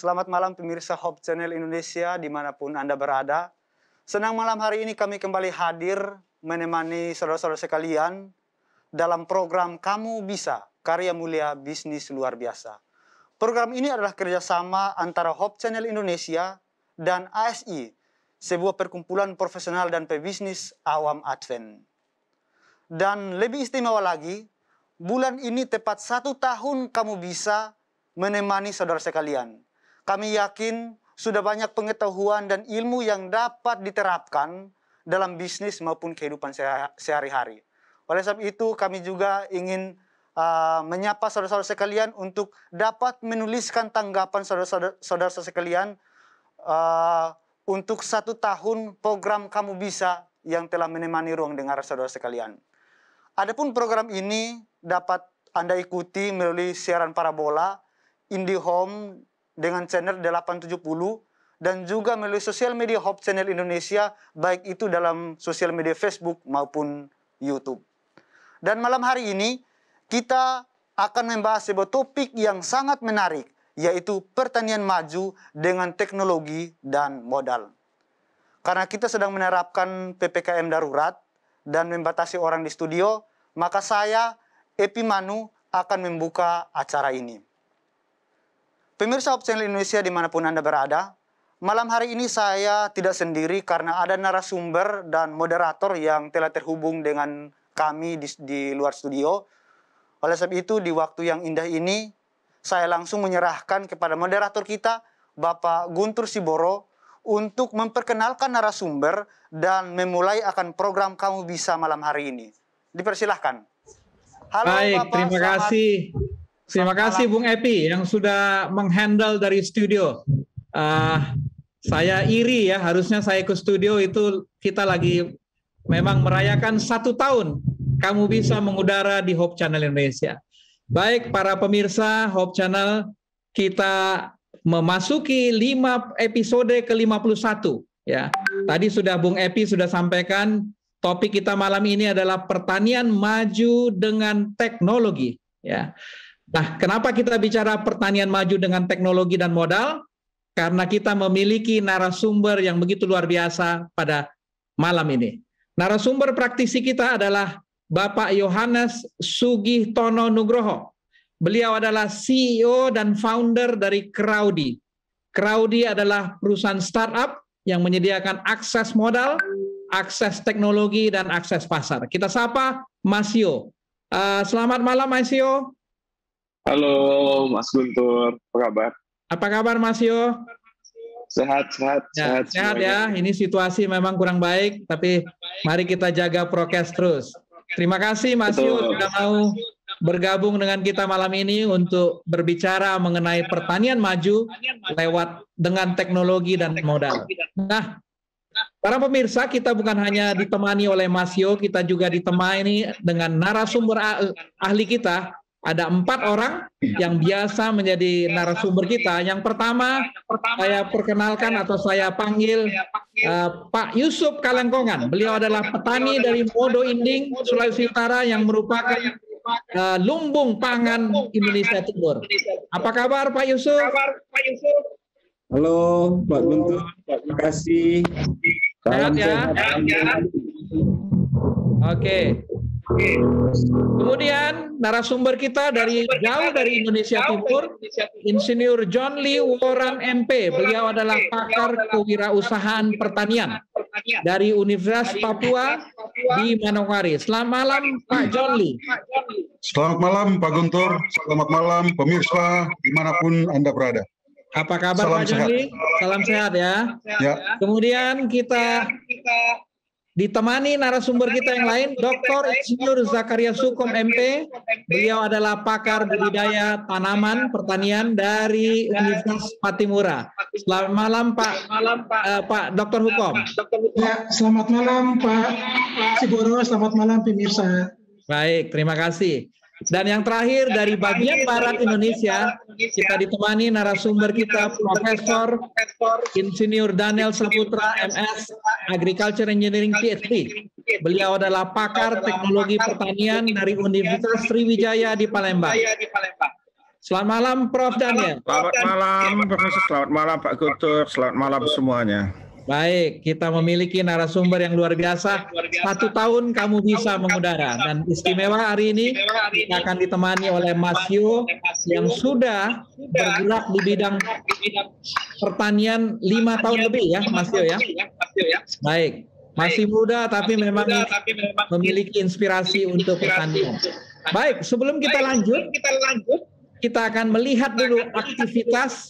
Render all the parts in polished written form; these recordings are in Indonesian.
Selamat malam pemirsa Hope Channel Indonesia dimanapun Anda berada. Senang malam hari ini kami kembali hadir menemani saudara-saudara sekalian dalam program Kamu Bisa, Karya Mulia Bisnis Luar Biasa. Program ini adalah kerjasama antara Hope Channel Indonesia dan ASI, sebuah perkumpulan profesional dan pebisnis awam Advent. Dan lebih istimewa lagi, bulan ini tepat 1 tahun Kamu Bisa menemani saudara sekalian. Kami yakin sudah banyak pengetahuan dan ilmu yang dapat diterapkan dalam bisnis maupun kehidupan sehari-hari. Oleh sebab itu kami juga ingin menyapa saudara-saudara sekalian untuk dapat menuliskan tanggapan saudara-saudara sekalian untuk 1 tahun program Kamu Bisa yang telah menemani ruang dengar saudara sekalian. Adapun program ini dapat Anda ikuti melalui siaran parabola IndiHome dengan channel 870 dan juga melalui sosial media Hope Channel Indonesia, baik itu dalam sosial media Facebook maupun YouTube. Dan malam hari ini kita akan membahas sebuah topik yang sangat menarik, yaitu pertanian maju dengan teknologi dan modal. Karena kita sedang menerapkan PPKM darurat dan membatasi orang di studio, maka saya, Epi Manu, akan membuka acara ini. Pemirsa Hope Channel Indonesia dimanapun Anda berada, malam hari ini saya tidak sendiri karena ada narasumber dan moderator yang telah terhubung dengan kami di luar studio. Oleh sebab itu, di waktu yang indah ini, saya langsung menyerahkan kepada moderator kita, Bapak Guntur Siboro, untuk memperkenalkan narasumber dan memulai akan program Kamu Bisa malam hari ini. Dipersilahkan. Halo, baik, Bapak, terima kasih. Terima kasih Bung Epi yang sudah menghandle dari studio. Saya iri ya, harusnya saya ke studio itu kita lagi memang merayakan 1 tahun Kamu Bisa mengudara di Hope Channel Indonesia. Baik para pemirsa Hope Channel, kita memasuki 5 episode ke-51 ya. Tadi sudah Bung Epi sudah sampaikan topik kita malam ini adalah pertanian maju dengan teknologi ya. Nah, kenapa kita bicara pertanian maju dengan teknologi dan modal? Karena kita memiliki narasumber yang begitu luar biasa pada malam ini. Narasumber praktisi kita adalah Bapak Yohanes Sugihtono Nugroho. Beliau adalah CEO dan founder dari Crowdy. Crowdy adalah perusahaan startup yang menyediakan akses modal, akses teknologi, dan akses pasar. Kita sapa Mas Yo. Selamat malam Mas Yo. Halo Mas Guntur, apa kabar? Apa kabar Mas Yo? Sehat ya. Ini situasi memang kurang baik, tapi mari kita jaga prokes terus. Terima kasih Mas Yo sudah mau bergabung dengan kita malam ini untuk berbicara mengenai pertanian maju lewat dengan teknologi dan modal. Nah, para pemirsa, kita bukan hanya ditemani oleh Mas Yo, kita juga ditemani dengan narasumber ahli kita. Ada 4 orang yang biasa menjadi narasumber kita. Yang pertama, saya perkenalkan atau saya panggil Pak Yusuf Kalengkongan. Beliau adalah petani dari Modo Inding, Sulawesi Utara yang merupakan lumbung pangan Indonesia Timur. Apa kabar Pak Yusuf? Halo Pak Guntur, terima kasih. Sehat ya? Oke. Kemudian narasumber kita jauh dari Indonesia Timur, Insinyur John Lee Warren MP. Beliau adalah pakar kewirausahaan pertanian dari Universitas Papua di Manokwari. Selamat malam Pak John Lee. Selamat malam Pak Guntur, selamat malam pemirsa dimanapun Anda berada. Apa kabar Pak John Lee? Salam sehat ya. Ya. Kemudian kita ditemani narasumber kita yang lain, Dr. Insinyur Zakaria Sukom MP. Beliau adalah pakar budidaya tanaman pertanian dari Universitas Patimura. Selamat malam Pak Dr. Hukom. Ya, selamat malam Pak Sigoro, selamat malam pemirsa. Baik, terima kasih. Dan yang terakhir dari bagian barat Indonesia, kita ditemani narasumber kita Profesor Insinyur Daniel Saputra MS Agriculture Engineering PhD. Beliau adalah pakar teknologi pertanian dari Universitas Sriwijaya di Palembang. Selamat malam Prof. Daniel. Selamat malam Profesor, selamat malam Pak Guntur, selamat malam semuanya. Baik, kita memiliki narasumber yang luar biasa. 1 tahun kamu bisa mengudara, dan istimewa hari ini kita akan ditemani oleh Mas Yo yang sudah bergerak di bidang pertanian 5 tahun lebih ya Mas Yo ya. Baik, masih muda tapi memang memiliki inspirasi untuk pertanian. Baik, sebelum kita lanjut, kita akan melihat dulu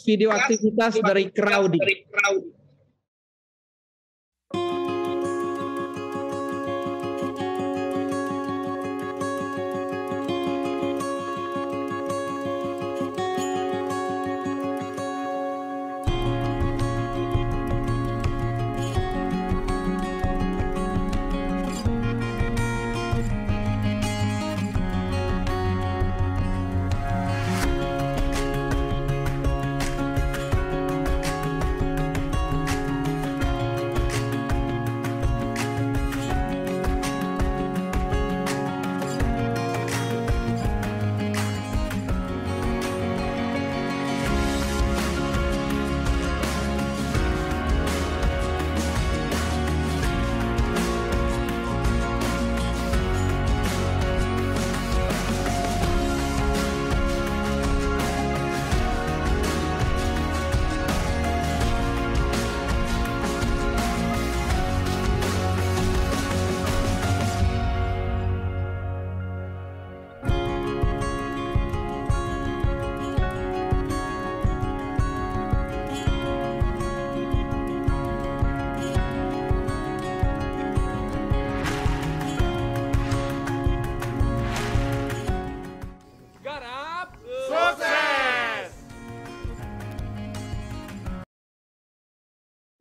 video aktivitas dari Crowdy.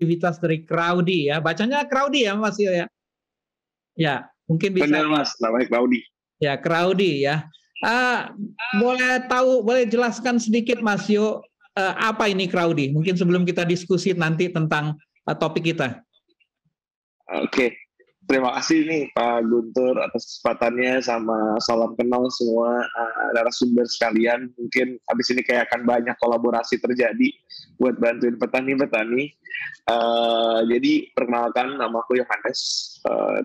Aktivitas dari Crowdy ya, bacanya Crowdy ya Mas Yo ya. Ya, mungkin bisa. Benar Mas, namanya Crowdy. Ya, Crowdy ya. Boleh jelaskan sedikit Mas Yo, apa ini Crowdy? Mungkin sebelum kita diskusi nanti tentang topik kita. Oke, terima kasih nih Pak Guntur atas kesempatannya, sama salam kenal semua narasumber sekalian. Mungkin habis ini kayak akan banyak kolaborasi terjadi buat bantuin petani-petani. Jadi perkenalkan, nama aku Yohanes,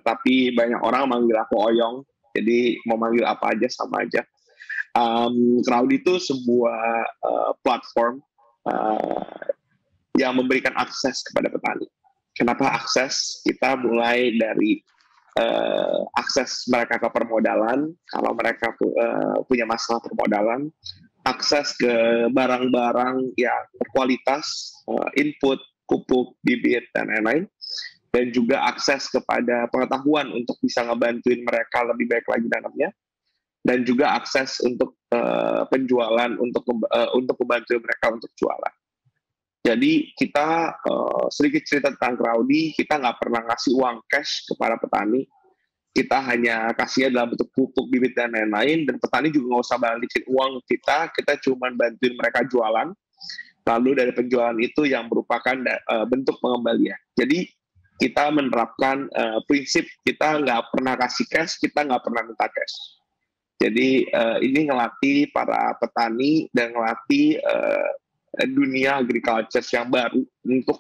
tapi banyak orang manggil aku Oyong, jadi mau manggil apa aja sama aja. Crowdy itu sebuah platform yang memberikan akses kepada petani. Kenapa akses? Kita mulai dari akses mereka ke permodalan, kalau mereka punya masalah permodalan, akses ke barang-barang yang berkualitas, input, pupuk, bibit, dan lain-lain, dan juga akses kepada pengetahuan untuk bisa ngebantuin mereka lebih baik lagi nanamnya, dan juga akses untuk penjualan, untuk membantu mereka untuk jualan. Jadi kita sedikit cerita tentang Crowdy, kita nggak pernah ngasih uang cash kepada petani, kita hanya kasihnya dalam bentuk pupuk, bibit, dan lain-lain, dan petani juga nggak usah balikin uang kita cuma bantuin mereka jualan, lalu dari penjualan itu yang merupakan bentuk pengembalian. Jadi kita menerapkan prinsip kita nggak pernah kasih cash, kita nggak pernah minta cash. Jadi ini ngelatih para petani dan ngelatih dunia agriculture yang baru untuk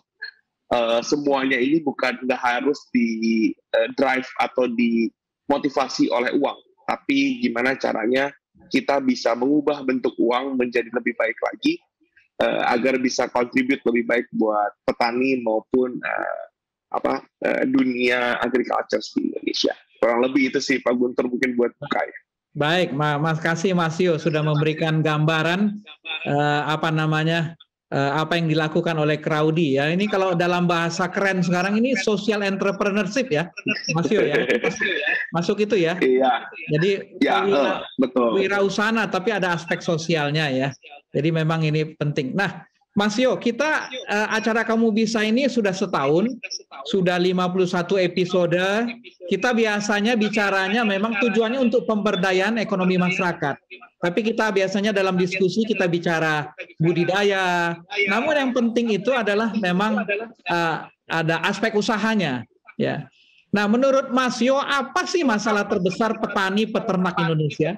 semuanya ini nggak harus di drive atau dimotivasi oleh uang, tapi gimana caranya kita bisa mengubah bentuk uang menjadi lebih baik lagi, agar bisa contribute lebih baik buat petani maupun dunia agriculture di Indonesia. Kurang lebih itu sih Pak Guntur, mungkin buat buka ya. Baik, Mas kasih Mas Yo sudah memberikan gambaran apa yang dilakukan oleh Crowdy ya. Ini kalau dalam bahasa keren sekarang ini social entrepreneurship ya, Mas Yo ya. Masuk itu ya. Iya. Jadi betul. Wirausaha tapi ada aspek sosialnya ya. Jadi memang ini penting. Nah, Mas Yo, kita acara Kamu Bisa ini sudah setahun, sudah 51 episode. Kita biasanya bicaranya memang tujuannya untuk pemberdayaan ekonomi masyarakat. Tapi kita biasanya dalam diskusi kita bicara budidaya. Namun yang penting itu adalah memang ada aspek usahanya. Ya. Nah, menurut Mas Yo, apa sih masalah terbesar petani peternak Indonesia?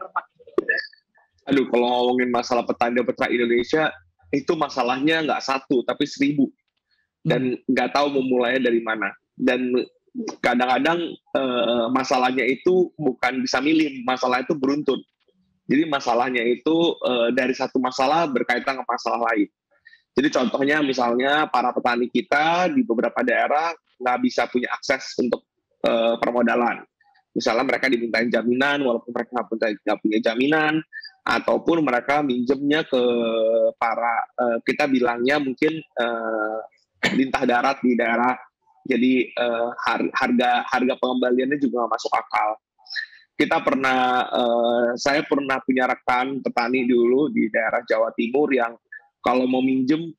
Aduh, kalau ngomongin masalah petani peternak Indonesia, itu masalahnya nggak 1 tapi 1000 dan nggak tahu memulainya dari mana. Dan kadang-kadang masalahnya itu bukan bisa milih, masalah itu beruntun. Jadi masalahnya itu dari satu masalah berkaitan dengan masalah lain. Jadi contohnya misalnya para petani kita di beberapa daerah nggak bisa punya akses untuk permodalan. Misalnya mereka dimintain jaminan walaupun mereka nggak punya jaminan, ataupun mereka minjemnya ke para kita bilangnya mungkin lintah darat di daerah, jadi harga pengembaliannya juga nggak masuk akal. Saya pernah punya rekan petani dulu di daerah Jawa Timur yang kalau mau minjem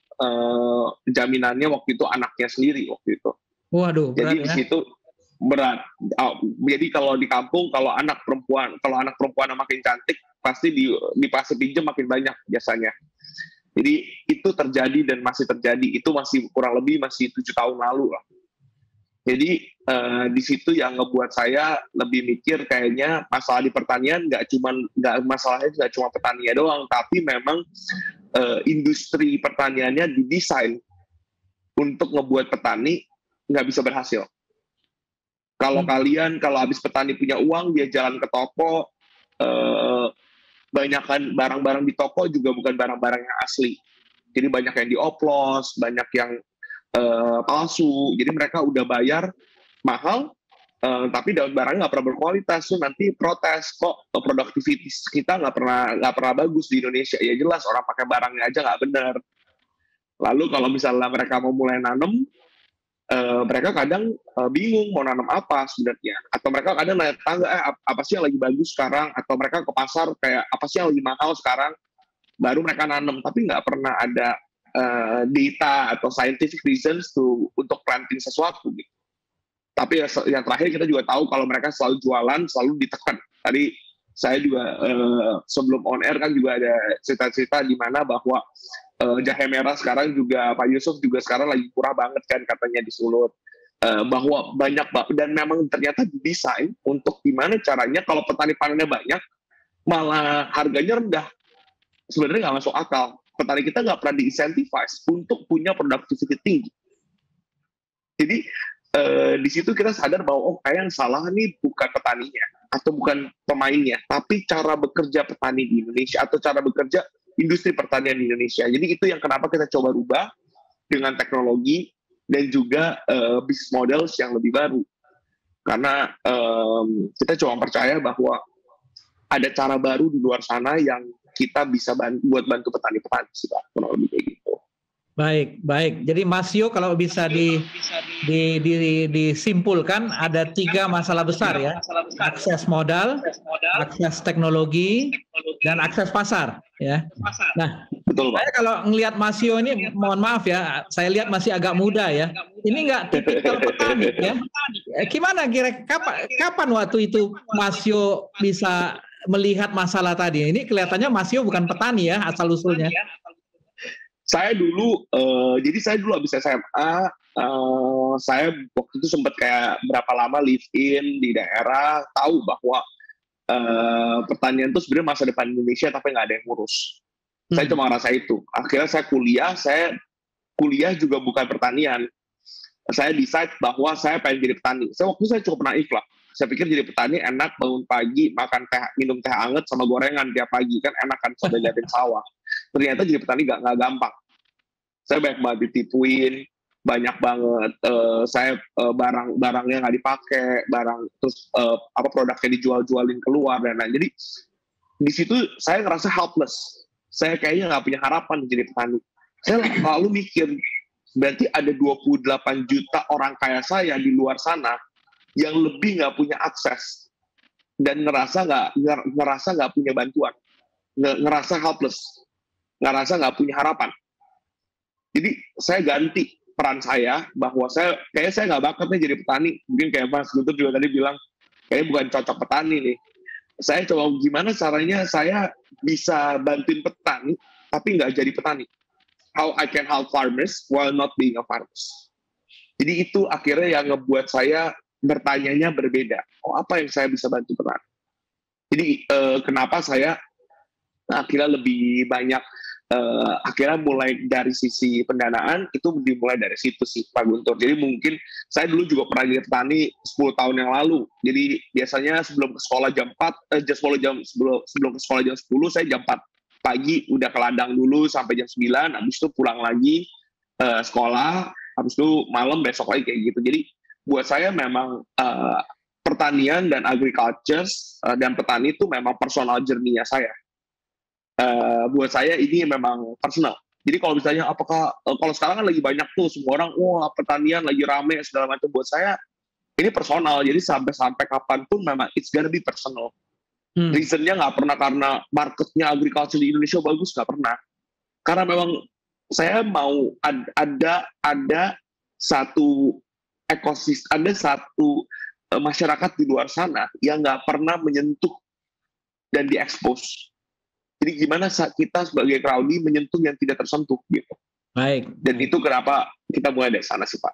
jaminannya waktu itu anaknya sendiri waktu itu. Waduh, jadi di situ berat. Jadi kalau di kampung kalau anak perempuan makin cantik pasti dipasang pinjam makin banyak biasanya. Jadi itu terjadi dan masih terjadi. Itu masih kurang lebih masih 7 tahun lalu lah. Jadi di situ yang ngebuat saya lebih mikir kayaknya masalah di pertanian masalahnya nggak cuma petaninya doang, tapi memang industri pertaniannya didesain untuk ngebuat petani nggak bisa berhasil. Kalau kalau habis petani punya uang, dia jalan ke toko, banyakkan barang-barang di toko juga bukan barang-barang yang asli. Jadi banyak yang dioplos, banyak yang palsu. Jadi mereka udah bayar mahal, tapi barangnya nggak pernah berkualitas. So nanti protes, kok produktivitas kita nggak pernah bagus di Indonesia. Ya jelas orang pakai barangnya aja nggak benar. Lalu kalau misalnya mereka mau mulai nanam, mereka kadang bingung mau nanam apa sebenarnya, atau mereka kadang naik tangga apa sih yang lagi bagus sekarang, atau mereka ke pasar kayak apa sih yang lagi mahal sekarang, baru mereka nanam, tapi nggak pernah ada data atau scientific reasons untuk planting sesuatu gitu. Tapi yang terakhir kita juga tahu kalau mereka selalu jualan, selalu ditekan. Tadi saya juga sebelum on air kan juga ada cerita-cerita di mana bahwa jahe merah sekarang juga Pak Yusuf juga sekarang lagi kurang banget kan katanya di Sulut, bahwa banyak dan memang ternyata didesain untuk gimana caranya kalau petani panennya banyak malah harganya rendah. Sebenarnya nggak masuk akal. Petani kita nggak pernah diincentivize untuk punya productivity tinggi. Jadi di situ kita sadar bahwa kayak yang salah nih bukan petaninya atau bukan pemainnya, tapi cara bekerja petani di Indonesia atau cara bekerja industri pertanian di Indonesia. Jadi itu yang kenapa kita coba rubah dengan teknologi dan juga business models yang lebih baru. Karena kita cuma percaya bahwa ada cara baru di luar sana yang kita bisa bantu petani-petani sih Pak, kurang lebih kayak gitu. Baik. Jadi Mas Yo kalau bisa disimpulkan ada 3 masalah besar ya. Akses modal, akses teknologi, dan akses pasar ya. Nah, betul, Pak. Saya kalau ngelihat Mas Yo ini, mohon maaf ya, saya lihat masih agak muda ya. Ini nggak tipikal petani ya. Gimana kapan waktu itu Mas Yo bisa melihat masalah tadi? Ini kelihatannya Mas Yo bukan petani ya asal usulnya. Saya dulu habis SMA, saya waktu itu sempat kayak berapa lama live in di daerah, tahu bahwa pertanian itu sebenarnya masa depan Indonesia tapi nggak ada yang ngurus. Saya cuma ngerasa itu. Akhirnya saya kuliah juga bukan pertanian. Saya decide bahwa saya pengen jadi petani. Waktu itu saya cukup naif lah. Saya pikir jadi petani enak, bangun pagi, makan teh, minum teh anget sama gorengan tiap pagi, kan enak kan sambil liatin sawah. Ternyata jadi petani nggak gampang. Saya banyak banget ditipuin, banyak banget barangnya nggak dipakai, terus produknya dijual-jualin keluar dan lain. Jadi di situ saya ngerasa helpless. Saya kayaknya nggak punya harapan jadi petani. Saya lalu mikir, berarti ada 28 juta orang kaya saya di luar sana yang lebih nggak punya akses dan ngerasa nggak punya bantuan, ngerasa helpless, ngerasa nggak punya harapan. Jadi saya ganti peran saya bahwa kayaknya saya nggak bakatnya jadi petani. Mungkin kayak Mas Guntur juga tadi bilang kayaknya bukan cocok petani nih. Saya coba gimana caranya saya bisa bantuin petani tapi nggak jadi petani. How I can help farmers while not being a farmers. Jadi itu akhirnya yang ngebuat saya bertanyanya berbeda. Oh, apa yang saya bisa bantu petani? Jadi kenapa saya akhirnya lebih banyak akhirnya mulai dari sisi pendanaan itu dimulai dari situ sih Pak Guntur. Jadi mungkin saya dulu juga pernah jadi petani 10 tahun yang lalu. Jadi biasanya sebelum ke sekolah jam 4, sebelum ke sekolah jam 10 saya jam 4 pagi udah ke ladang dulu sampai jam 9, habis itu pulang lagi sekolah, habis itu malam besok lagi kayak gitu. Jadi buat saya memang pertanian dan agriculture dan petani itu memang personal journey-nya saya. Buat saya ini memang personal. Jadi kalau misalnya apakah kalau sekarang kan lagi banyak tuh semua orang wah pertanian lagi rame segala macam, buat saya ini personal. Jadi sampai kapanpun memang it's gonna be personal. Reasonnya nggak pernah karena marketnya agriculture di Indonesia bagus, nggak pernah. Karena memang saya mau ada satu ekosistem, ada satu masyarakat di luar sana yang nggak pernah menyentuh dan diekspos. Jadi gimana kita sebagai Crowdy menyentuh yang tidak tersentuh gitu. Baik. Dan itu kenapa kita mulai dari sana sih Pak.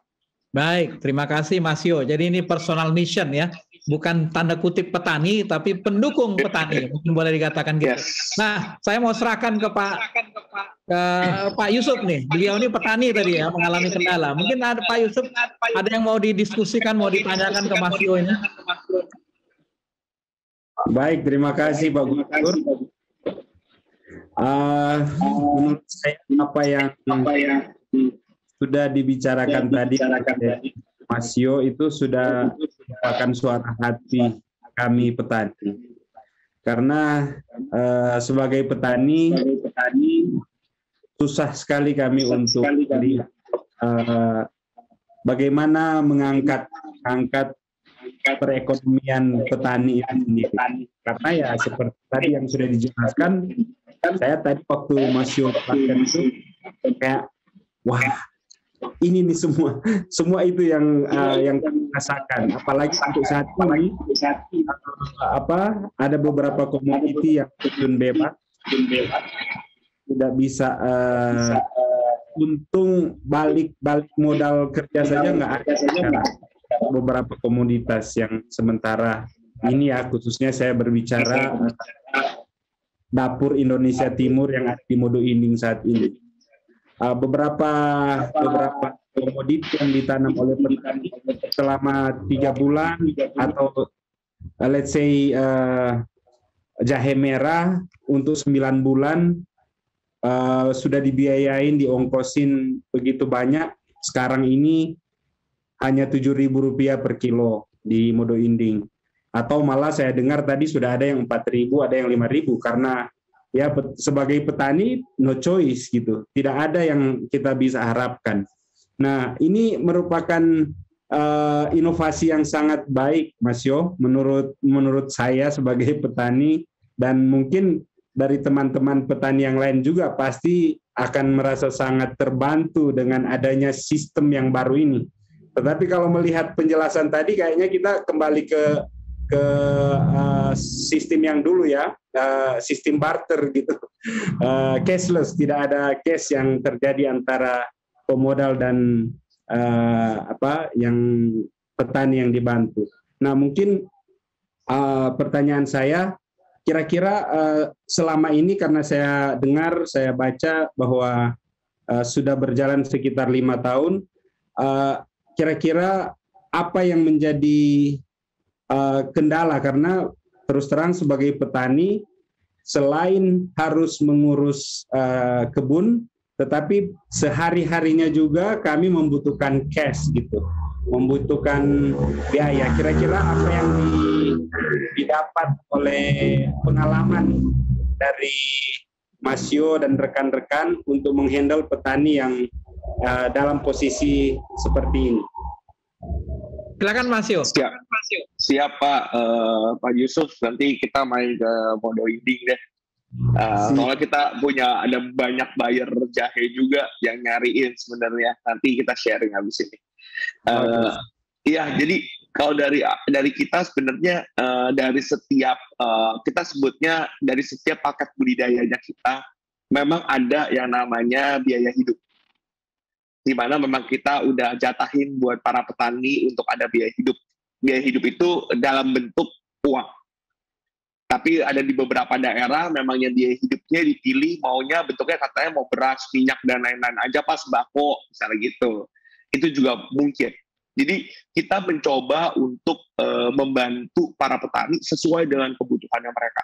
Baik, terima kasih Mas Yo. Jadi ini personal mission ya, bukan tanda kutip petani, tapi pendukung petani, mungkin boleh dikatakan gitu. Yes. Nah, saya mau serahkan ke Pak Yusuf nih. Beliau ini petani tadi ya, mengalami kendala. Mungkin ada Pak Yusuf, ada yang mau didiskusikan, mau ditanyakan ke Mas Yo ini. Baik, terima kasih Pak Guntur. Menurut saya apa yang sudah dibicarakan tadi Mas Yo itu sudah merupakan suara hati kami petani. Karena sebagai petani susah sekali kami untuk melihat bagaimana mengangkat perekonomian petani ini. Karena ya seperti tadi yang sudah dijelaskan, saya tadi waktu Mas Yo itu kayak wah, ini nih semua itu yang kami rasakan. Apalagi untuk saat ini ada beberapa komoditi yang terjun bebas, tidak bisa untung balik modal kerja saja nggak ada sekarang. Beberapa komoditas yang sementara ini ya, khususnya saya berbicara dapur Indonesia Timur yang ada di Modo Inding saat ini. Beberapa komoditi yang ditanam oleh petani selama 3 bulan atau let's say jahe merah untuk 9 bulan sudah dibiayain, diongkosin begitu banyak. Sekarang ini hanya Rp7.000 per kilo di Modo Inding. Atau malah saya dengar tadi sudah ada yang 4.000, ada yang 5.000 karena ya sebagai petani no choice gitu, tidak ada yang kita bisa harapkan. Nah ini merupakan inovasi yang sangat baik Mas Yo menurut saya sebagai petani, dan mungkin dari teman-teman petani yang lain juga pasti akan merasa sangat terbantu dengan adanya sistem yang baru ini. Tetapi kalau melihat penjelasan tadi kayaknya kita kembali ke sistem yang dulu ya, sistem barter gitu, cashless, tidak ada cash yang terjadi antara pemodal dan yang petani yang dibantu. Nah mungkin pertanyaan saya, kira-kira selama ini karena saya dengar, saya baca bahwa sudah berjalan sekitar 5 tahun, kira-kira apa yang menjadi kendala, karena terus terang sebagai petani selain harus mengurus kebun, tetapi sehari-harinya juga kami membutuhkan cash gitu, membutuhkan biaya. Kira-kira apa yang didapat oleh pengalaman dari Mas Yo dan rekan-rekan untuk menghandle petani yang dalam posisi seperti ini. Silakan Mas Yo. Siap Pak Yusuf, nanti kita main ke mode inding deh. Soalnya kita ada banyak buyer jahe juga yang nyariin sebenarnya. Nanti kita sharing habis ini. Iya, jadi kalau dari kita sebenarnya dari setiap kita sebutnya dari setiap paket budidayanya kita memang ada yang namanya biaya hidup. Di mana memang kita udah jatahin buat para petani untuk ada biaya hidup. Biaya hidup itu dalam bentuk uang. Tapi ada di beberapa daerah memangnya biaya hidupnya dipilih maunya bentuknya katanya mau beras, minyak, dan lain-lain aja pas sembako, misalnya gitu. Itu juga mungkin. Jadi kita mencoba untuk membantu para petani sesuai dengan kebutuhannya mereka.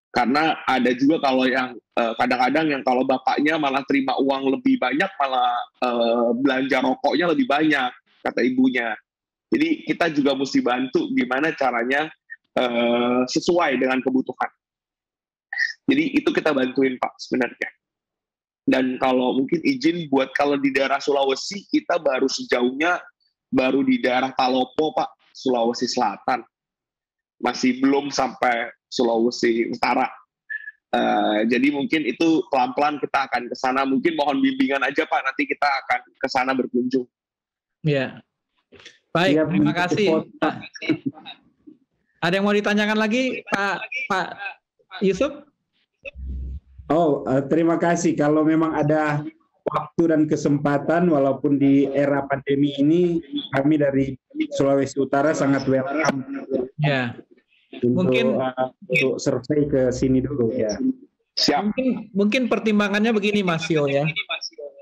Karena ada juga kalau yang kadang-kadang yang kalau bapaknya malah terima uang lebih banyak, malah belanja rokoknya lebih banyak, kata ibunya. Jadi kita juga mesti bantu gimana caranya sesuai dengan kebutuhan. Jadi itu kita bantuin Pak sebenarnya. Dan kalau mungkin izin buat kalau di daerah Sulawesi kita baru di daerah Talopo Pak, Sulawesi Selatan. Masih belum sampai Sulawesi Utara. Jadi mungkin itu pelan-pelan kita akan ke sana. Mungkin mohon bimbingan aja Pak, nanti kita akan ke sana berkunjung. Ya. Baik, terima kasih Pak. Ada yang mau ditanyakan lagi Pak Yusuf? Terima kasih. Kalau memang ada waktu dan kesempatan, walaupun di era pandemi ini, kami dari Sulawesi Utara sangat welcome. Ya. Untuk survei ke sini dulu ya. Siap. Mungkin pertimbangannya begini Mas Yo ya.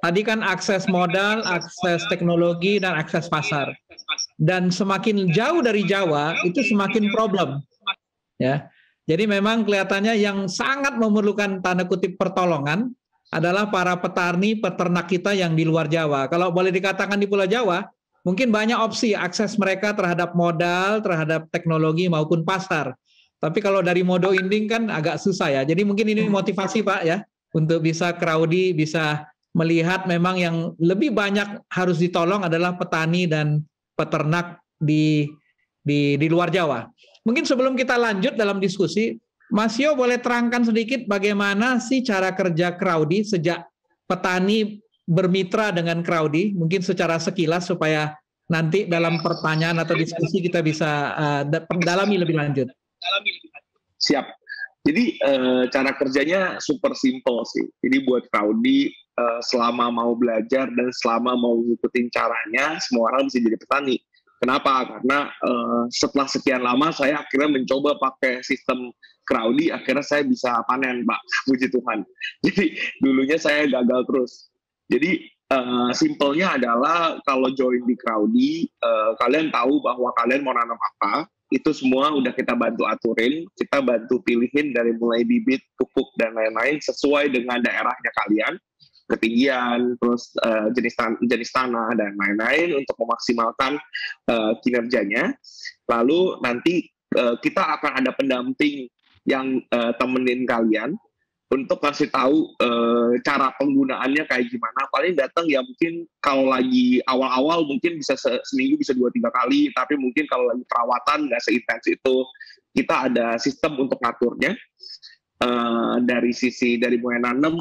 Tadi kan akses modal, akses teknologi, dan akses pasar. Dan semakin jauh dari Jawa itu semakin problem, ya. Jadi memang kelihatannya yang sangat memerlukan tanda kutip pertolongan adalah para petani peternak kita yang di luar Jawa. Kalau boleh dikatakan di Pulau Jawa, mungkin banyak opsi akses mereka terhadap modal, terhadap teknologi maupun pasar. Tapi kalau dari modo inding kan agak susah ya. Jadi mungkin ini motivasi Pak ya untuk bisa crowdy, bisa melihat memang yang lebih banyak harus ditolong adalah petani dan peternak di luar Jawa. Mungkin sebelum kita lanjut dalam diskusi, Mas Yo boleh terangkan sedikit bagaimana sih cara kerja Crowdy sejak petani bermitra dengan Crowdy, mungkin secara sekilas supaya nanti dalam pertanyaan atau diskusi kita bisa dalami lebih lanjut. Siap. Jadi cara kerjanya super simple sih. Jadi buat Crowdy selama mau belajar dan selama mau ngikutin caranya, semua orang bisa jadi petani. Kenapa? Karena setelah sekian lama saya akhirnya mencoba pakai sistem Crowdy, akhirnya saya bisa panen, Pak. Puji Tuhan. Jadi dulunya saya gagal terus. Jadi simpelnya adalah kalau join di Crowdy, kalian tahu bahwa kalian mau nanam apa, itu semua udah kita bantu aturin, kita bantu pilihin dari mulai bibit, pupuk, dan lain-lain sesuai dengan daerahnya kalian. Ketinggian, terus jenis tanah dan lain-lain untuk memaksimalkan kinerjanya. Lalu nanti kita akan ada pendamping yang temenin kalian untuk kasih tahu cara penggunaannya kayak gimana. Paling datang ya mungkin kalau lagi awal-awal mungkin bisa seminggu bisa 2-3 kali, tapi mungkin kalau lagi perawatan nggak seintens itu. Kita ada sistem untuk ngaturnya. Dari mulai nanam,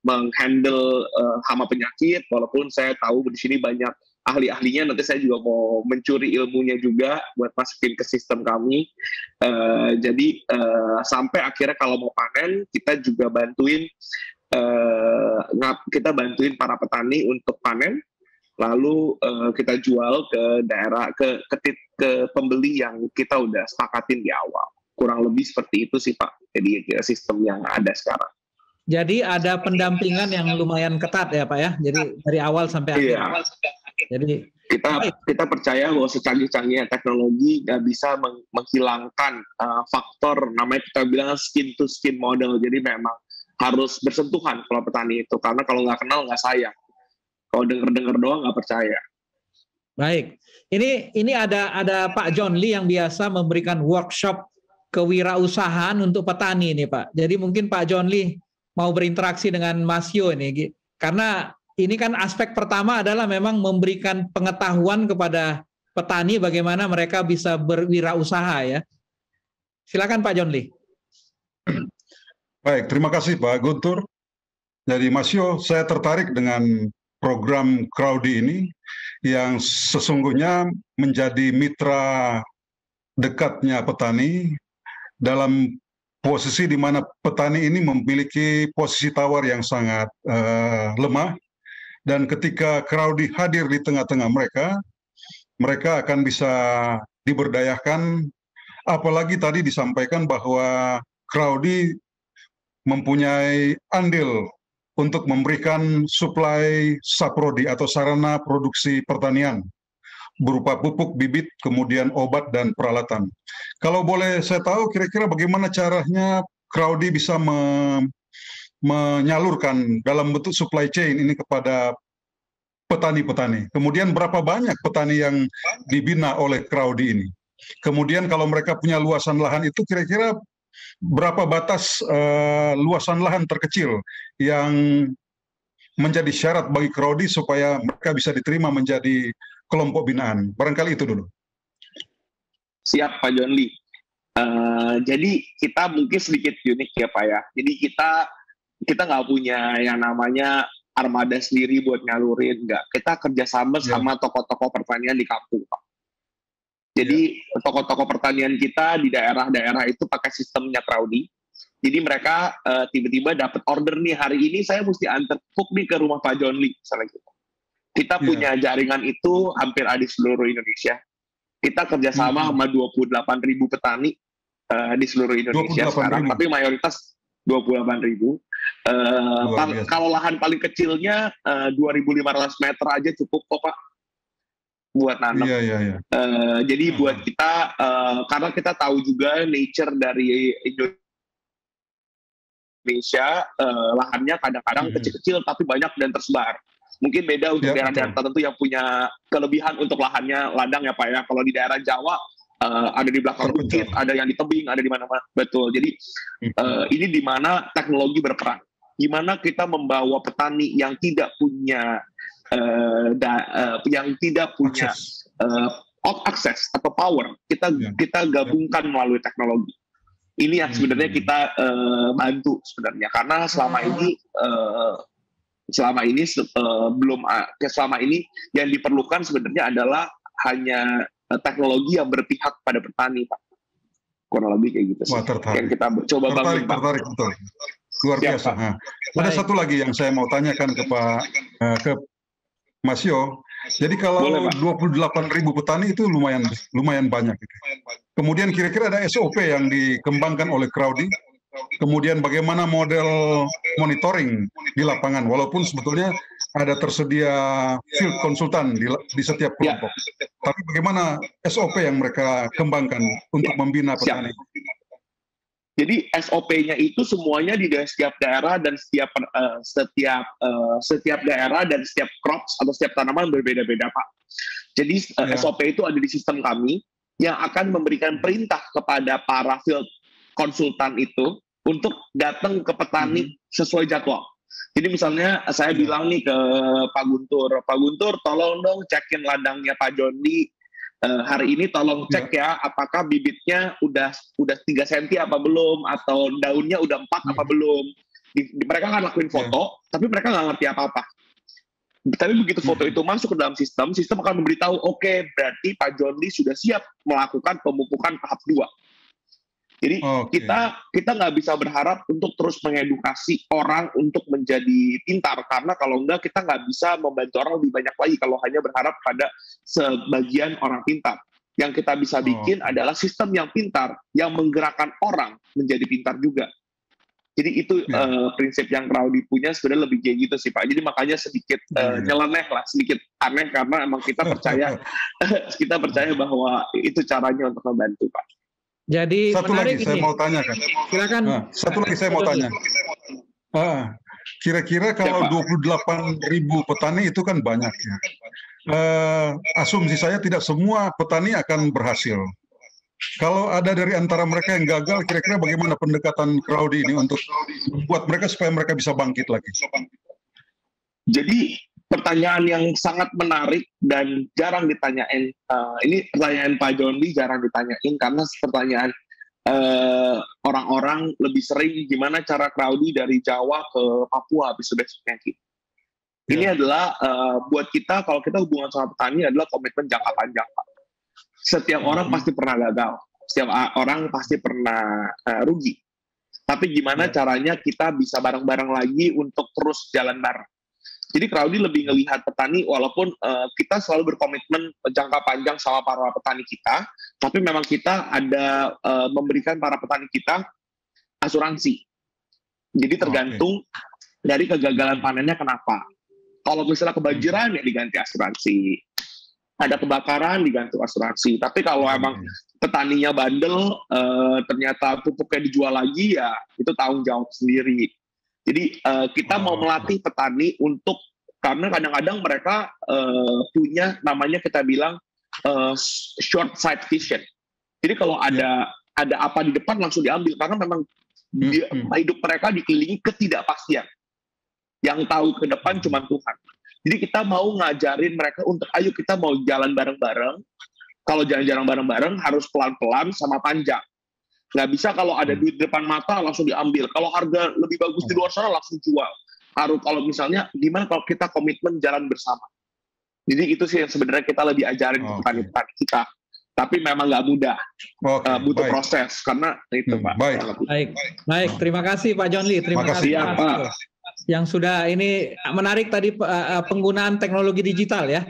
menghandle hama penyakit, walaupun saya tahu di sini banyak ahli-ahlinya, nanti saya juga mau mencuri ilmunya juga buat masukin ke sistem kami. Jadi sampai akhirnya kalau mau panen, kita juga bantuin para petani untuk panen, lalu kita jual ke daerah ke pembeli yang kita udah sepakatin di awal. Kurang lebih seperti itu sih Pak, jadi sistem yang ada sekarang. Jadi ada pendampingan yang lumayan ketat ya Pak ya, jadi dari awal sampai akhir. Iya. Jadi kita percaya bahwa secanggih-canggihnya teknologi nggak bisa menghilangkan faktor namanya kita bilang skin to skin model. Jadi memang harus bersentuhan kalau petani itu, karena kalau nggak kenal nggak sayang. Kalau dengar doang nggak percaya. Baik, ini ada Pak John Lee yang biasa memberikan workshop kewirausahaan untuk petani nih Pak. Jadi mungkin Pak John Lee mau berinteraksi dengan Mas Yo ini, karena ini kan aspek pertama adalah memang memberikan pengetahuan kepada petani bagaimana mereka bisa berwirausaha ya. Silakan Pak John Lee. Baik, terima kasih Pak Guntur. Jadi Mas Yo, saya tertarik dengan program Crowdy ini yang sesungguhnya menjadi mitra dekatnya petani dalam posisi di mana petani ini memiliki posisi tawar yang sangat lemah, dan ketika Crowdy hadir di tengah-tengah mereka, mereka akan bisa diberdayakan, apalagi tadi disampaikan bahwa Crowdy mempunyai andil untuk memberikan suplai saprodi atau sarana produksi pertanian berupa pupuk, bibit, kemudian obat dan peralatan. Kalau boleh saya tahu kira-kira bagaimana caranya Crowdy bisa menyalurkan dalam bentuk supply chain ini kepada petani-petani. Kemudian berapa banyak petani yang dibina oleh Crowdy ini? Kemudian kalau mereka punya luasan lahan itu kira-kira berapa batas luasan lahan terkecil yang menjadi syarat bagi Crowdy supaya mereka bisa diterima menjadi kelompok binaan. Barangkali itu dulu. Siap Pak John Lee. Jadi kita mungkin sedikit unik ya Pak ya. Jadi kita nggak punya yang namanya armada sendiri buat nyalurin, nggak. Kita kerjasama sama tokoh-tokoh pertanian di kampung Pak. Jadi tokoh-tokoh pertanian kita di daerah-daerah itu pakai sistemnya Crowdy. Jadi mereka tiba-tiba dapat order nih, hari ini saya mesti antar pupuk nih ke rumah Pak John Lee misalnya gitu. Kita punya jaringan itu hampir ada di seluruh Indonesia. Kita kerjasama sama 28.000 petani di seluruh Indonesia sekarang, tapi mayoritas 28.000. Kalau lahan paling kecilnya 2.500 meter aja cukup kok Pak buat nanam. Jadi buat kita, karena kita tahu juga nature dari Indonesia, lahannya kadang-kadang kecil-kecil tapi banyak dan tersebar. Mungkin beda untuk daerah-daerah tertentu yang punya kelebihan untuk lahannya ladang ya Pak ya. Kalau di daerah Jawa ada di belakang bukit, ada yang di tebing, ada di mana-mana. Betul. Jadi ini di mana teknologi berperan. Gimana kita membawa petani yang tidak punya akses atau power, kita gabungkan melalui teknologi. Ini yang sebenarnya kita bantu sebenarnya, karena selama ini yang diperlukan sebenarnya adalah hanya teknologi yang berpihak pada petani Pak. Kurang lebih kayak gitu sih. Wah, tertarik. Yang kita coba bangun Pak. Tertarik betul. Luar biasa. Nah, ada satu lagi yang saya mau tanyakan ke Mas Yo. Jadi kalau 28.000 petani itu lumayan banyak. Kemudian kira-kira ada SOP yang dikembangkan oleh Crowdy. Kemudian bagaimana model monitoring di lapangan, walaupun sebetulnya ada tersedia field konsultan di setiap kelompok. Tapi bagaimana SOP yang mereka kembangkan untuk membina petani? Jadi SOP-nya itu semuanya di setiap daerah dan setiap daerah dan setiap crops atau setiap tanaman berbeda-beda Pak. Jadi SOP itu ada di sistem kami yang akan memberikan perintah kepada para field konsultan itu untuk datang ke petani sesuai jadwal. Jadi misalnya saya bilang nih ke Pak Guntur, tolong dong cekin ladangnya Pak John Lee. Hari ini tolong cek ya, apakah bibitnya udah 3 cm apa belum, atau daunnya udah 4 apa belum. Mereka kan lakuin foto, tapi mereka nggak ngerti apa-apa. Tapi begitu foto itu masuk ke dalam sistem akan memberitahu, oke, berarti Pak John Lee sudah siap melakukan pemupukan tahap 2. Jadi kita nggak bisa berharap untuk terus mengedukasi orang untuk menjadi pintar, karena kalau enggak kita nggak bisa membantu orang lebih banyak lagi kalau hanya berharap pada sebagian orang pintar. Yang kita bisa bikin adalah sistem yang pintar, yang menggerakkan orang menjadi pintar juga. Jadi itu prinsip yang Crowdy punya sebenarnya lebih kayak gitu sih Pak. Jadi makanya sedikit nyeleneh lah, sedikit aneh karena emang kita percaya bahwa itu caranya untuk membantu Pak. Jadi satu lagi saya mau tanyakan. Silakan. Satu lagi saya mau tanya. Kira-kira kalau 28.000 petani itu kan banyak ya. Asumsi saya tidak semua petani akan berhasil. Kalau ada dari antara mereka yang gagal, kira-kira bagaimana pendekatan Crowdy ini untuk buat mereka supaya mereka bisa bangkit lagi? Jadi pertanyaan yang sangat menarik dan jarang ditanyain. Ini pertanyaan Pak John Lee jarang ditanyain karena pertanyaan orang-orang lebih sering gimana cara Crowdy dari Jawa ke Papua besok-besoknya gitu. Ini adalah buat kita, kalau kita hubungan sama petani adalah komitmen jangka panjang, Pak. Setiap orang pasti pernah gagal, setiap orang pasti pernah rugi. Tapi gimana caranya kita bisa bareng-bareng lagi untuk terus jalan bareng. Jadi Crowdy lebih ngelihat petani, walaupun kita selalu berkomitmen jangka panjang sama para petani kita, tapi memang kita ada memberikan para petani kita asuransi. Jadi tergantung dari kegagalan panennya kenapa. Kalau misalnya kebanjiran ya diganti asuransi, ada kebakaran diganti asuransi. Tapi kalau emang petaninya bandel, ternyata pupuknya dijual lagi ya itu tanggung jawab sendiri. Jadi kita mau melatih petani untuk, karena kadang-kadang mereka punya namanya kita bilang short sight vision. Jadi kalau ada apa di depan langsung diambil, karena memang hidup mereka dikelilingi ketidakpastian. Yang tahu ke depan cuma Tuhan. Jadi kita mau ngajarin mereka untuk ayo kita mau jalan bareng-bareng. Kalau jalan-jalan bareng-bareng harus pelan-pelan sama panjang. Nggak bisa kalau ada duit di depan mata langsung diambil. Kalau harga lebih bagus di luar sana langsung jual. Harus kalau misalnya gimana kalau kita komitmen jalan bersama. Jadi itu sih yang sebenarnya kita lebih ajarin ke petani-petani kita. Tapi memang nggak mudah, butuh proses karena itu Pak. Baik. Terima kasih Pak John Lee. Terima kasih ya, Pak. Yang sudah ini menarik tadi penggunaan teknologi digital ya.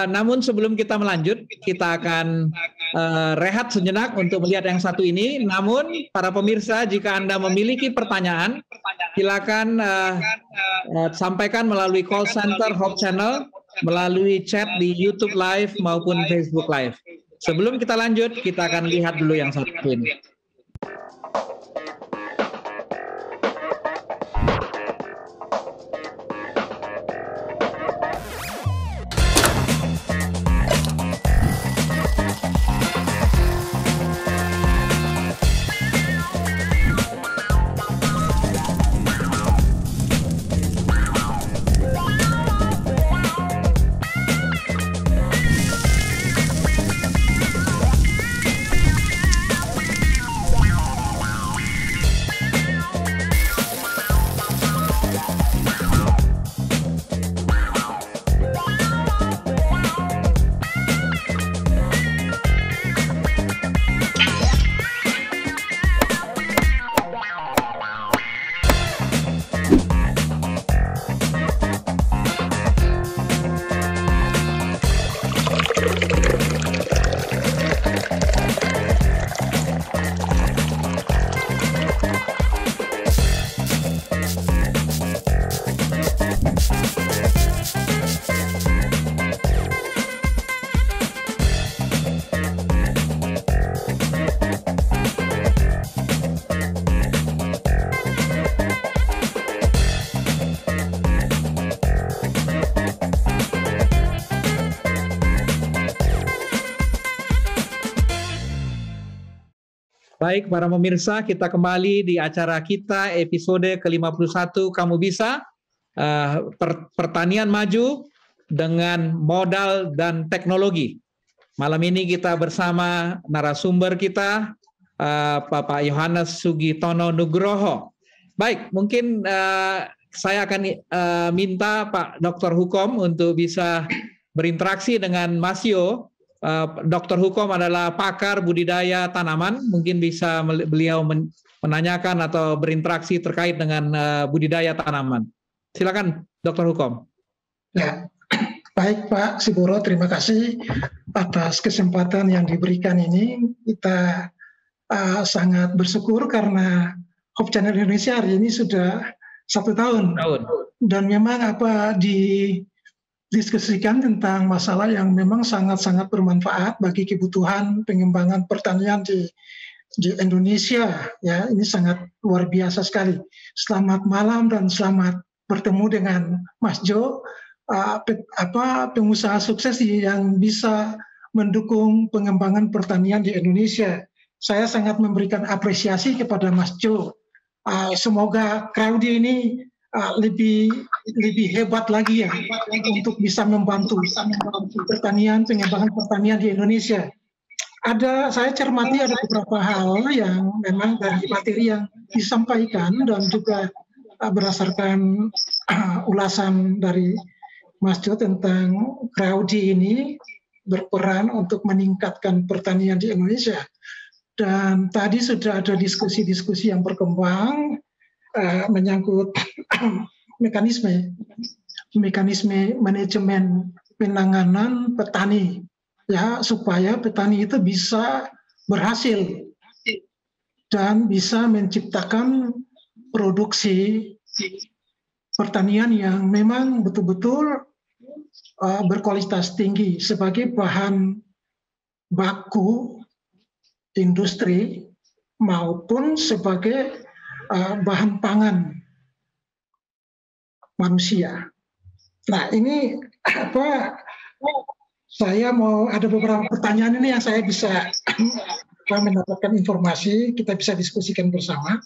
Namun sebelum kita melanjut, kita akan rehat sejenak untuk melihat yang satu ini. Namun para pemirsa, jika Anda memiliki pertanyaan, silakan sampaikan melalui call center Hope Channel, melalui chat di YouTube Live maupun Facebook Live. Sebelum kita lanjut, kita akan lihat dulu yang satu ini. Baik, para pemirsa, kita kembali di acara kita episode ke-51 Kamu Bisa, pertanian maju dengan modal dan teknologi. Malam ini kita bersama narasumber kita, Bapak Yohanes Sugitono Nugroho. Baik, mungkin saya akan minta Pak Dr. Hukom untuk bisa berinteraksi dengan Mas Yo. Dr. Hukom adalah pakar budidaya tanaman, mungkin bisa beliau menanyakan atau berinteraksi terkait dengan budidaya tanaman. Silakan Dr. Hukom. Ya, baik Pak Sigoro, terima kasih atas kesempatan yang diberikan ini. Kita sangat bersyukur karena Hope Channel Indonesia hari ini sudah 1 tahun. Dan memang apa didiskusikan tentang masalah yang memang sangat-sangat bermanfaat bagi kebutuhan pengembangan pertanian di Indonesia. Ya, ini sangat luar biasa sekali. Selamat malam dan selamat bertemu dengan Mas Jo, pengusaha sukses yang bisa mendukung pengembangan pertanian di Indonesia. Saya sangat memberikan apresiasi kepada Mas Jo. Semoga Crowdy ini lebih hebat lagi ya untuk bisa membantu pengembangan pertanian di Indonesia. Saya cermati ada beberapa hal yang memang dari materi yang disampaikan dan juga berdasarkan ulasan dari Mas Jo tentang Crowdy ini berperan untuk meningkatkan pertanian di Indonesia. Dan tadi sudah ada diskusi-diskusi yang berkembang menyangkut mekanisme manajemen penanganan petani, ya, supaya petani itu bisa berhasil dan bisa menciptakan produksi pertanian yang memang betul-betul berkualitas tinggi sebagai bahan baku industri maupun sebagai bahan pangan manusia. Nah, ini saya mau ada beberapa pertanyaan ini yang saya bisa mendapatkan informasi, kita bisa diskusikan bersama.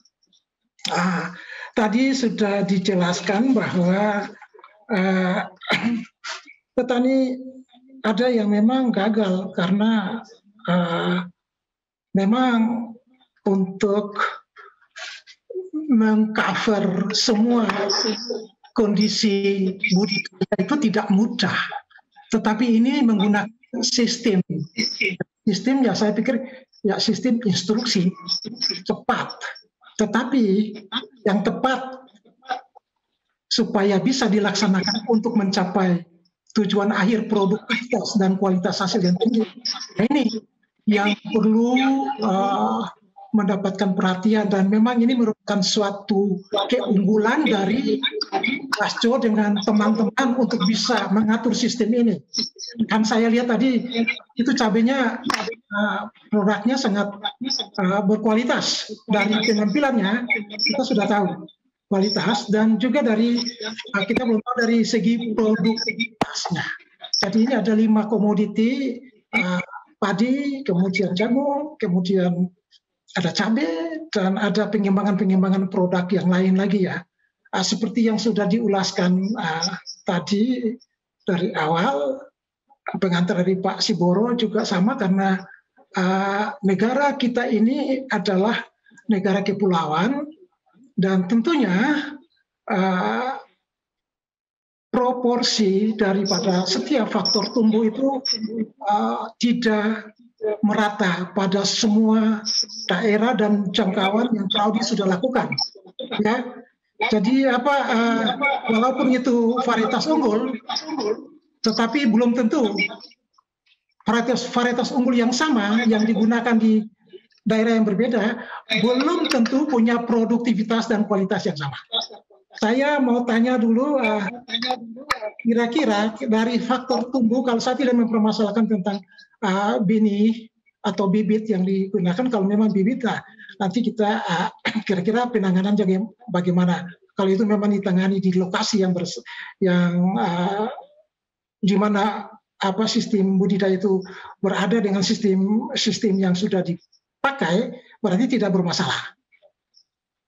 Tadi sudah dijelaskan bahwa petani ada yang memang gagal karena memang untuk mengcover semua kondisi budidaya itu tidak mudah. Tetapi ini menggunakan sistem ya, saya pikir ya sistem instruksi cepat. Tetapi yang tepat supaya bisa dilaksanakan untuk mencapai tujuan akhir produktivitas dan kualitas hasil yang tinggi. Nah, ini yang perlu mendapatkan perhatian, dan memang ini merupakan suatu keunggulan dari Mas Jo dengan teman-teman untuk bisa mengatur sistem ini. Kan saya lihat tadi itu cabenya produknya sangat berkualitas, dari penampilannya kita sudah tahu kualitas, dan juga dari kita belum tahu dari segi produktivitasnya. Jadi ini ada 5 komoditi, padi, kemudian jagung, kemudian ada cabai, dan ada pengembangan produk yang lain lagi ya. Seperti yang sudah diulaskan tadi dari awal, pengantar dari Pak Siboro juga sama, karena negara kita ini adalah negara kepulauan, dan tentunya proporsi daripada setiap faktor tumbuh itu tidak merata pada semua daerah dan jangkauan yang Crowdy sudah lakukan. Ya, jadi walaupun itu varietas unggul, tetapi belum tentu varietas unggul yang sama yang digunakan di daerah yang berbeda belum tentu punya produktivitas dan kualitas yang sama. Saya mau tanya dulu, kira-kira dari faktor tumbuh, kalau saya tidak mempermasalahkan tentang benih atau bibit yang digunakan, kalau memang bibit, nanti kita kira-kira penanganan bagaimana. Kalau itu memang ditangani di lokasi yang di mana sistem budidaya itu berada dengan sistem yang sudah dipakai, berarti tidak bermasalah.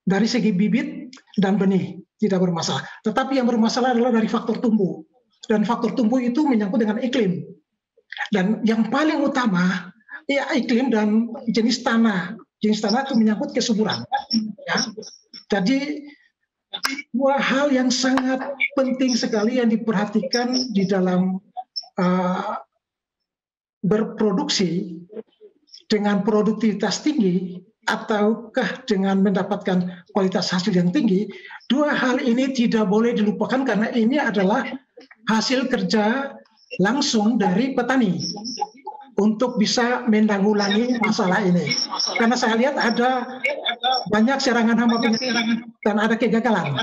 Dari segi bibit dan benih tidak bermasalah. Tetapi yang bermasalah adalah dari faktor tumbuh. Dan faktor tumbuh itu menyangkut dengan iklim. Dan yang paling utama, ya iklim dan jenis tanah. Jenis tanah itu menyangkut kesuburan. Ya. Jadi, 2 hal yang sangat penting sekali yang diperhatikan di dalam berproduksi dengan produktivitas tinggi, ataukah dengan mendapatkan kualitas hasil yang tinggi. 2 hal ini tidak boleh dilupakan, karena ini adalah hasil kerja langsung dari petani untuk bisa menanggulangi masalah ini. Karena saya lihat ada banyak serangan hama dan ada kegagalan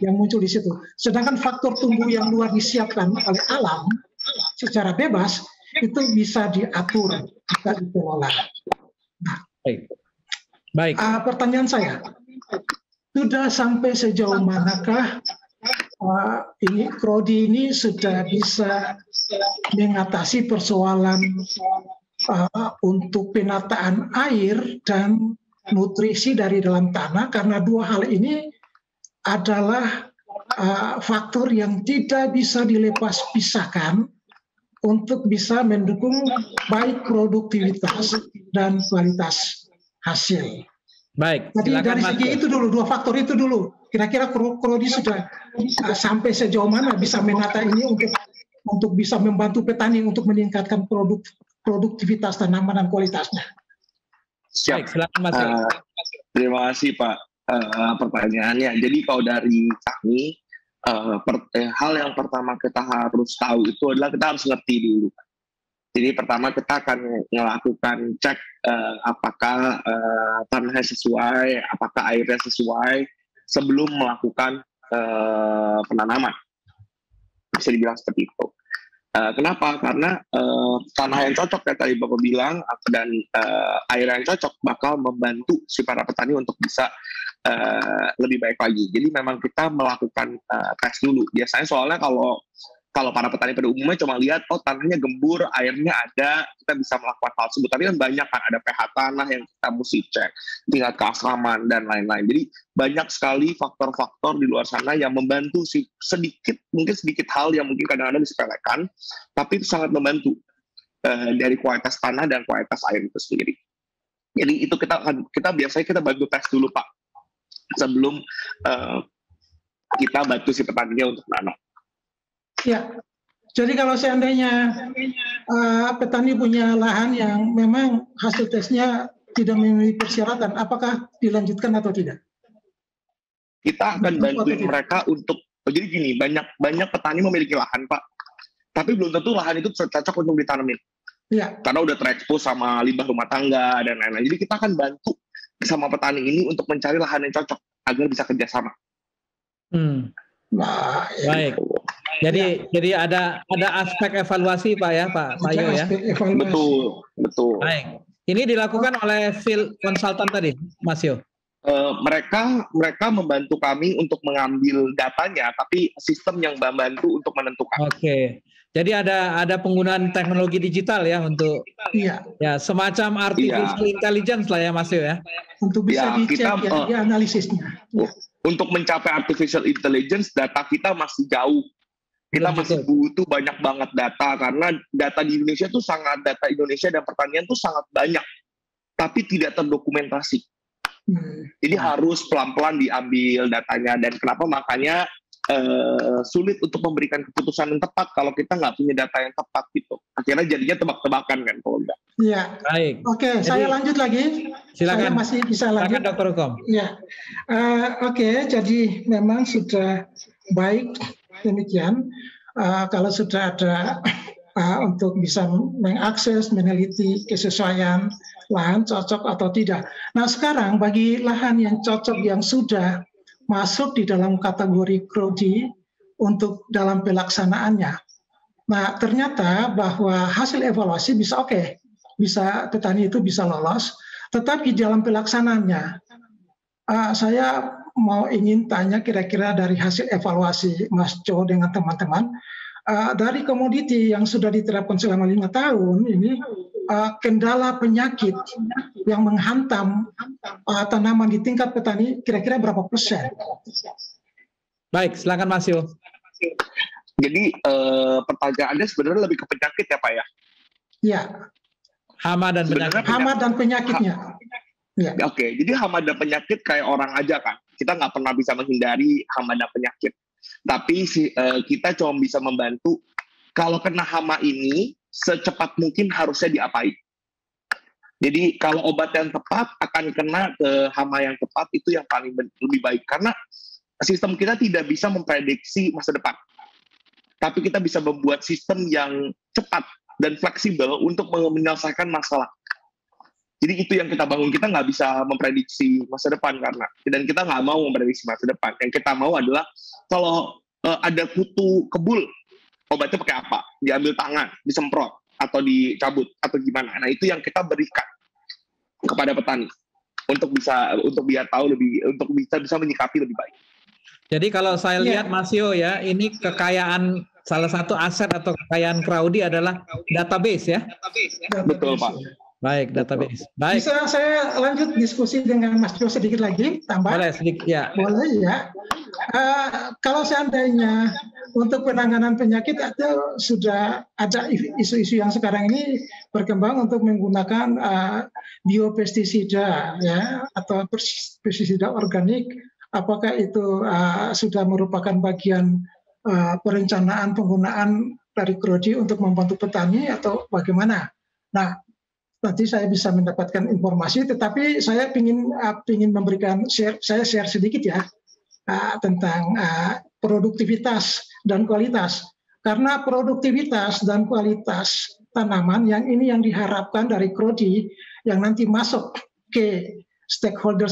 yang muncul di situ. Sedangkan faktor tumbuh yang luar disiapkan oleh alam secara bebas itu bisa diatur, bisa dikelola. Baik. Pertanyaan saya, sudah sampai sejauh manakah ini Crowdy ini sudah bisa mengatasi persoalan untuk penataan air dan nutrisi dari dalam tanah, karena dua hal ini adalah faktor yang tidak bisa dilepas pisahkan untuk bisa mendukung baik produktivitas dan kualitas hasil. Baik. Jadi dari segi itu dulu, dua faktor itu dulu. Kira-kira Krodi sudah sampai sejauh mana bisa menata ini untuk bisa membantu petani untuk meningkatkan produktivitas tanaman dan kualitasnya. Siap. Baik, silakan Mas. Terima kasih Pak pertanyaannya. Jadi kalau dari kami, hal yang pertama kita harus tahu itu adalah kita harus ngerti dulu. Jadi pertama kita akan melakukan cek apakah tanahnya sesuai, apakah airnya sesuai sebelum melakukan penanaman. Bisa dibilang seperti itu. Kenapa? Karena tanah yang cocok kayak tadi Bapak bilang dan air yang cocok bakal membantu si para petani untuk bisa lebih baik lagi. Jadi memang kita melakukan tes dulu. Biasanya soalnya kalau para petani pada umumnya cuma lihat, oh tanahnya gembur, airnya ada, kita bisa melakukan hal tersebut. Tapi kan banyak kan, ada pH tanah yang kita mesti cek, tingkat keasaman, dan lain-lain. Jadi banyak sekali faktor-faktor di luar sana yang membantu mungkin sedikit hal yang mungkin kadang-kadang disepelekan, tapi itu sangat membantu dari kualitas tanah dan kualitas air itu sendiri. Jadi itu kita biasanya kita bantu tes dulu Pak, sebelum kita bantu si petaninya untuk menanam. Ya, jadi kalau seandainya petani punya lahan yang memang hasil tesnya tidak memenuhi persyaratan, apakah dilanjutkan atau tidak? Kita akan bantuin mereka untuk, jadi gini, banyak petani memiliki lahan Pak, tapi belum tentu lahan itu cocok untuk ditanamin. Ya. Karena udah terekspos sama limbah rumah tangga dan lain-lain. Jadi kita akan bantu sama petani ini untuk mencari lahan yang cocok agar bisa kerjasama. Nah, baik. Jadi ada aspek evaluasi Pak ya, Pak Sayo ya. Betul. Baik. Ini dilakukan oleh field consultant tadi, Mas Yo. Mereka membantu kami untuk mengambil datanya, tapi sistem yang membantu untuk menentukan. Oke. Jadi ada penggunaan teknologi digital ya untuk ya semacam artificial intelligence lah ya Mas Yo ya. Untuk bisa dicek ya analisisnya. Untuk mencapai artificial intelligence, data kita masih jauh. Kita masih butuh banyak banget data, karena data di Indonesia tuh data Indonesia dan pertanian tuh sangat banyak, tapi tidak terdokumentasi. Jadi harus pelan-pelan diambil datanya, dan kenapa makanya sulit untuk memberikan keputusan yang tepat kalau kita nggak punya data yang tepat gitu. Akhirnya jadinya tebak-tebakan kan kalau enggak. Iya. Baik. Oke, saya lanjut lagi. Silakan. Saya masih bisa lanjut. Silakan Dr. Hukom. Ya. Oke, jadi memang sudah baik demikian. Kalau sudah ada untuk bisa mengakses, meneliti kesesuaian lahan cocok atau tidak. Nah sekarang bagi lahan yang cocok yang sudah masuk di dalam kategori Krodi untuk dalam pelaksanaannya. Nah ternyata bahwa hasil evaluasi bisa bisa petani itu bisa lolos, tetapi dalam pelaksanaannya saya ingin tanya kira-kira dari hasil evaluasi Mas Jo dengan teman-teman, dari komoditi yang sudah diterapkan selama 5 tahun ini, kendala penyakit yang menghantam tanaman di tingkat petani kira-kira berapa persen? Baik, silakan Mas Yo. Jadi pertanyaannya sebenarnya lebih ke penyakit ya Pak ya? Iya. Hama dan penyakit. Hama dan penyakitnya. Ya. Oke, jadi hama dan penyakit kayak orang aja kan. Kita nggak pernah bisa menghindari hama dan penyakit. Tapi kita cuma bisa membantu kalau kena hama ini secepat mungkin harusnya diapain. Jadi kalau obat yang tepat akan kena ke hama yang tepat, itu yang paling lebih baik. Karena sistem kita tidak bisa memprediksi masa depan. Tapi kita bisa membuat sistem yang cepat dan fleksibel untuk menyelesaikan masalah. Jadi itu yang kita bangun, kita nggak bisa memprediksi masa depan dan kita nggak mau memprediksi masa depan. Yang kita mau adalah kalau ada kutu kebul, obatnya pakai apa? Diambil tangan, disemprot, atau dicabut, atau gimana? Nah itu yang kita berikan kepada petani untuk biar tahu lebih, untuk bisa menyikapi lebih baik. Jadi kalau saya lihat Mas Yo ya, ini kekayaan salah satu aset atau kekayaan Crowdy adalah database ya. Betul Pak. Baik, database. Baik. Bisa saya lanjut diskusi dengan Mas Jo sedikit lagi, tambah? Boleh sedikit ya. Boleh ya. Kalau seandainya untuk penanganan penyakit itu sudah ada isu-isu yang sekarang ini berkembang untuk menggunakan biopestisida ya atau pestisida organik. Apakah itu sudah merupakan bagian perencanaan penggunaan dari Crowdy untuk membantu petani atau bagaimana? Nah, nanti saya bisa mendapatkan informasi, tetapi saya ingin memberikan share sedikit ya tentang produktivitas dan kualitas. Karena produktivitas dan kualitas tanaman yang diharapkan dari Crowdy yang nanti masuk ke stakeholder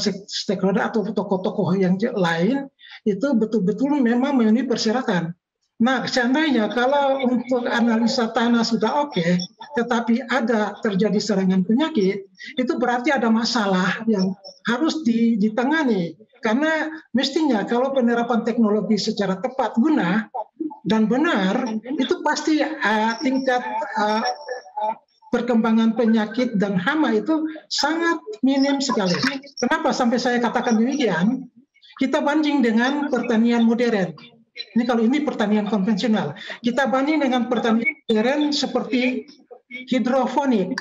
atau tokoh-tokoh yang lain itu betul-betul memang memenuhi persyaratan. Nah, seandainya kalau untuk analisa tanah sudah oke, tetapi ada terjadi serangan penyakit, itu berarti ada masalah yang harus ditangani. Karena mestinya kalau penerapan teknologi secara tepat guna dan benar, itu pasti tingkat perkembangan penyakit dan hama itu sangat minim sekali. Kenapa sampai saya katakan demikian? Kita banding dengan pertanian modern. Ini pertanian konvensional. Kita banding dengan pertanian modern seperti hidroponik.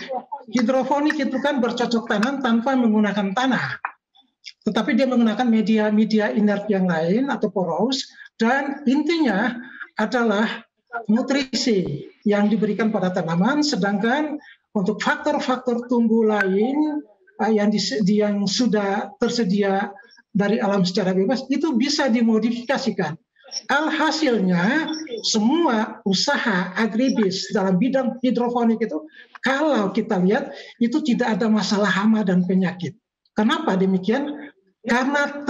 Hidroponik itu kan bercocok tanam tanpa menggunakan tanah. Tetapi dia menggunakan media inert yang lain atau poros, dan intinya adalah nutrisi yang diberikan pada tanaman, sedangkan untuk faktor-faktor tumbuh lain yang sudah tersedia dari alam secara bebas itu bisa dimodifikasikan. Alhasilnya semua usaha agribis dalam bidang hidroponik itu kalau kita lihat itu tidak ada masalah hama dan penyakit. Kenapa demikian? Karena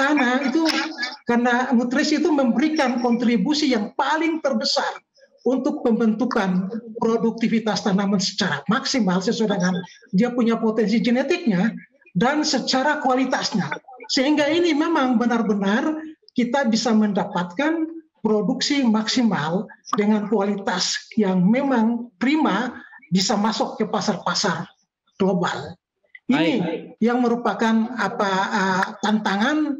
karena nutrisi itu memberikan kontribusi yang paling terbesar untuk pembentukan produktivitas tanaman secara maksimal sesuai dengan dia punya potensi genetiknya dan secara kualitasnya. Sehingga ini memang benar-benar kita bisa mendapatkan produksi maksimal dengan kualitas yang memang prima bisa masuk ke pasar-pasar global. Ini yang merupakan tantangan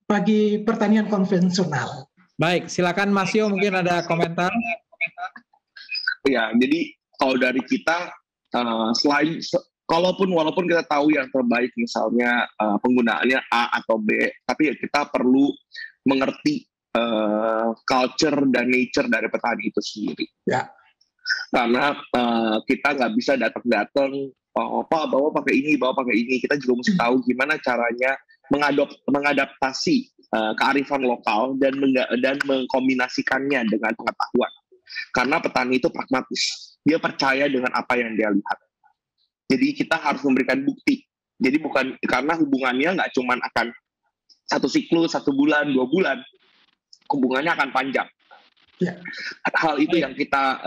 bagi pertanian konvensional. Baik, silakan Mas Yo mungkin ada komentar. Ya, jadi kalau dari kita walaupun kita tahu yang terbaik misalnya penggunaannya A atau B, tapi kita perlu mengerti culture dan nature dari petani itu sendiri. Ya. Karena kita nggak bisa datang Pak bawa pakai ini, kita juga mesti tahu gimana caranya mengadaptasi kearifan lokal dan mengkombinasikannya dengan pengetahuan. Karena petani itu pragmatis, dia percaya dengan apa yang dia lihat. Jadi kita harus memberikan bukti. Jadi bukan karena hubungannya nggak cuma akan satu siklus, 1 bulan, 2 bulan, hubungannya akan panjang. Ya. Hal itu yang kita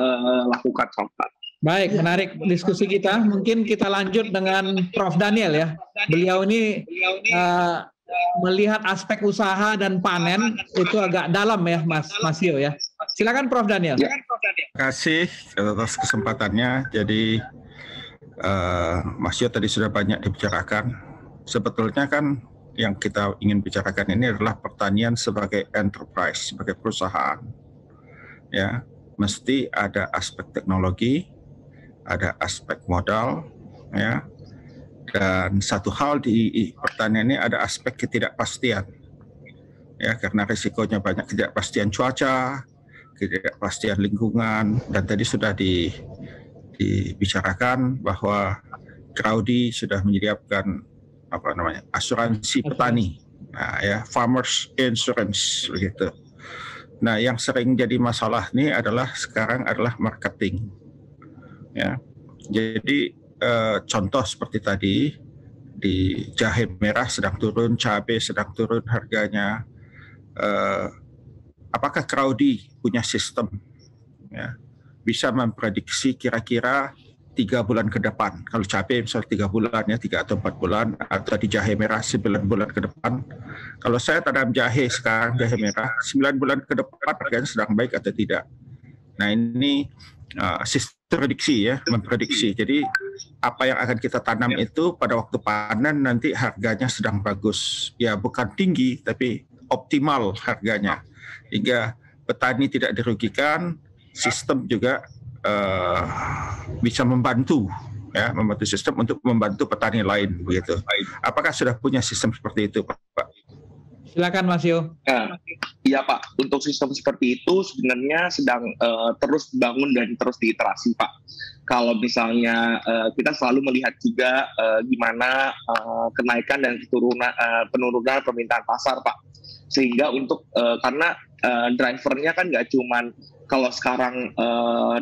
lakukan sampai. Baik, menarik diskusi kita. Mungkin kita lanjut dengan Prof. Daniel ya. Beliau ini melihat aspek usaha dan panen itu agak dalam ya, Mas Yo ya. Silakan Prof. Daniel. Terima kasih atas kesempatannya. Jadi Mas Yo tadi sudah banyak dibicarakan. Sebetulnya kan yang kita ingin bicarakan ini adalah pertanian sebagai enterprise, sebagai perusahaan. Ya, mesti ada aspek teknologi, ada aspek modal, ya, dan satu hal di pertanian ini ada aspek ketidakpastian, ya, karena risikonya banyak ketidakpastian cuaca, ketidakpastian lingkungan, dan tadi sudah dibicarakan bahwa Crowdy sudah menyediakan asuransi petani, nah, ya, farmers insurance begitu. Nah, yang sering jadi masalah ini sekarang adalah marketing. Ya, jadi contoh seperti tadi di jahe merah sedang turun, cabai sedang turun harganya. Apakah Crowdy punya sistem, ya, bisa memprediksi kira-kira 3 bulan ke depan. Kalau cabai misalnya 3 bulan ya, 3 atau 4 bulan, atau di jahe merah 9 bulan ke depan. Kalau saya tanam jahe sekarang, jahe merah, 9 bulan ke depan harganya sedang baik atau tidak. Nah ini sistem prediksi ya, memprediksi. Jadi apa yang akan kita tanam itu pada waktu panen nanti harganya sedang bagus. Ya bukan tinggi, tapi optimal harganya. Hingga petani tidak dirugikan, sistem juga bisa membantu ya, membantu sistem untuk membantu petani lain begitu. Apakah sudah punya sistem seperti itu, Pak? Silakan Mas Yo. Iya Pak, untuk sistem seperti itu sebenarnya sedang terus dibangun dan terus diiterasi Pak. Kalau misalnya kita selalu melihat juga gimana kenaikan dan penurunan permintaan pasar Pak. Sehingga untuk karena drivernya kan nggak cuman kalau sekarang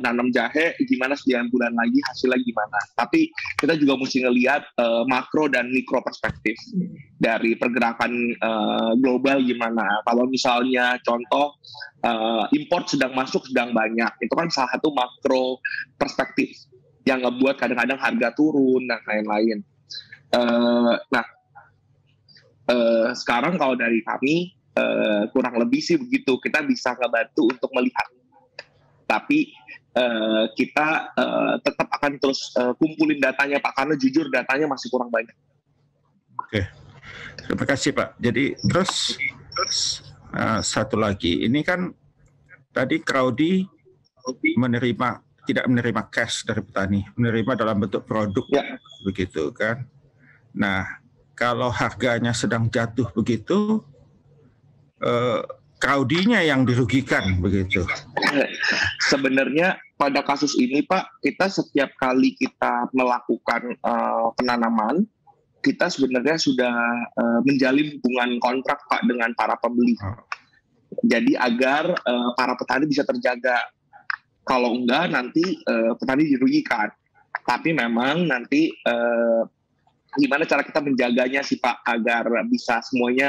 nanam jahe gimana 9 bulan lagi hasilnya gimana. Tapi kita juga mesti ngelihat makro dan mikro perspektif dari pergerakan global gimana. Kalau misalnya contoh import sedang masuk sedang banyak, itu kan salah satu makro perspektif yang ngebuat kadang-kadang harga turun dan lain-lain. Sekarang kalau dari kami kurang lebih sih begitu, kita bisa ngebantu untuk melihat. Tapi kita tetap akan terus kumpulin datanya Pak, karena jujur datanya masih kurang banyak. Oke, terima kasih Pak. Jadi terus satu lagi, ini kan tadi Crowdy tidak menerima cash dari petani, menerima dalam bentuk produk begitu kan. Nah kalau harganya sedang jatuh begitu, Crowdy-nya yang dirugikan begitu. Sebenarnya pada kasus ini Pak, kita setiap kali kita melakukan penanaman, kita sebenarnya sudah menjalin hubungan kontrak Pak dengan para pembeli. Jadi agar para petani bisa terjaga. Kalau enggak nanti petani dirugikan. Tapi memang nanti gimana cara kita menjaganya sih Pak agar bisa semuanya.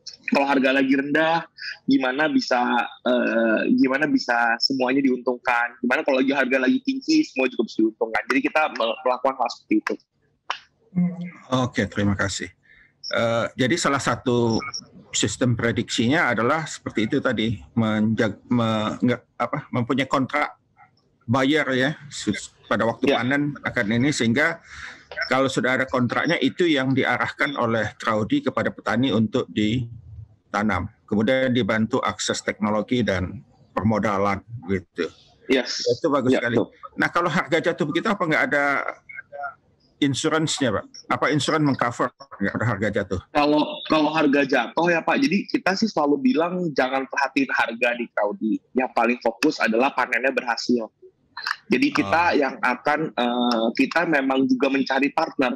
Kalau harga lagi rendah, gimana bisa semuanya diuntungkan? Gimana kalau harga lagi tinggi, semua juga bisa diuntungkan. Jadi kita melakukan hal seperti itu. Oke, terima kasih. Jadi salah satu sistem prediksinya adalah seperti itu tadi, mempunyai kontrak buyer ya pada waktu panen akan ini, sehingga kalau sudah ada kontraknya itu yang diarahkan oleh Crowdy kepada petani untuk ditanam. Kemudian dibantu akses teknologi dan permodalan gitu. Yes. Itu bagus sekali. Nah kalau harga jatuh begitu apa nggak ada insurance-nya Pak? Apa insurance mengcover nggak ada harga jatuh? Kalau harga jatuh ya Pak, jadi kita sih selalu bilang jangan perhatiin harga di Crowdy. Yang paling fokus adalah panennya berhasil. Jadi kita yang akan kita memang juga mencari partner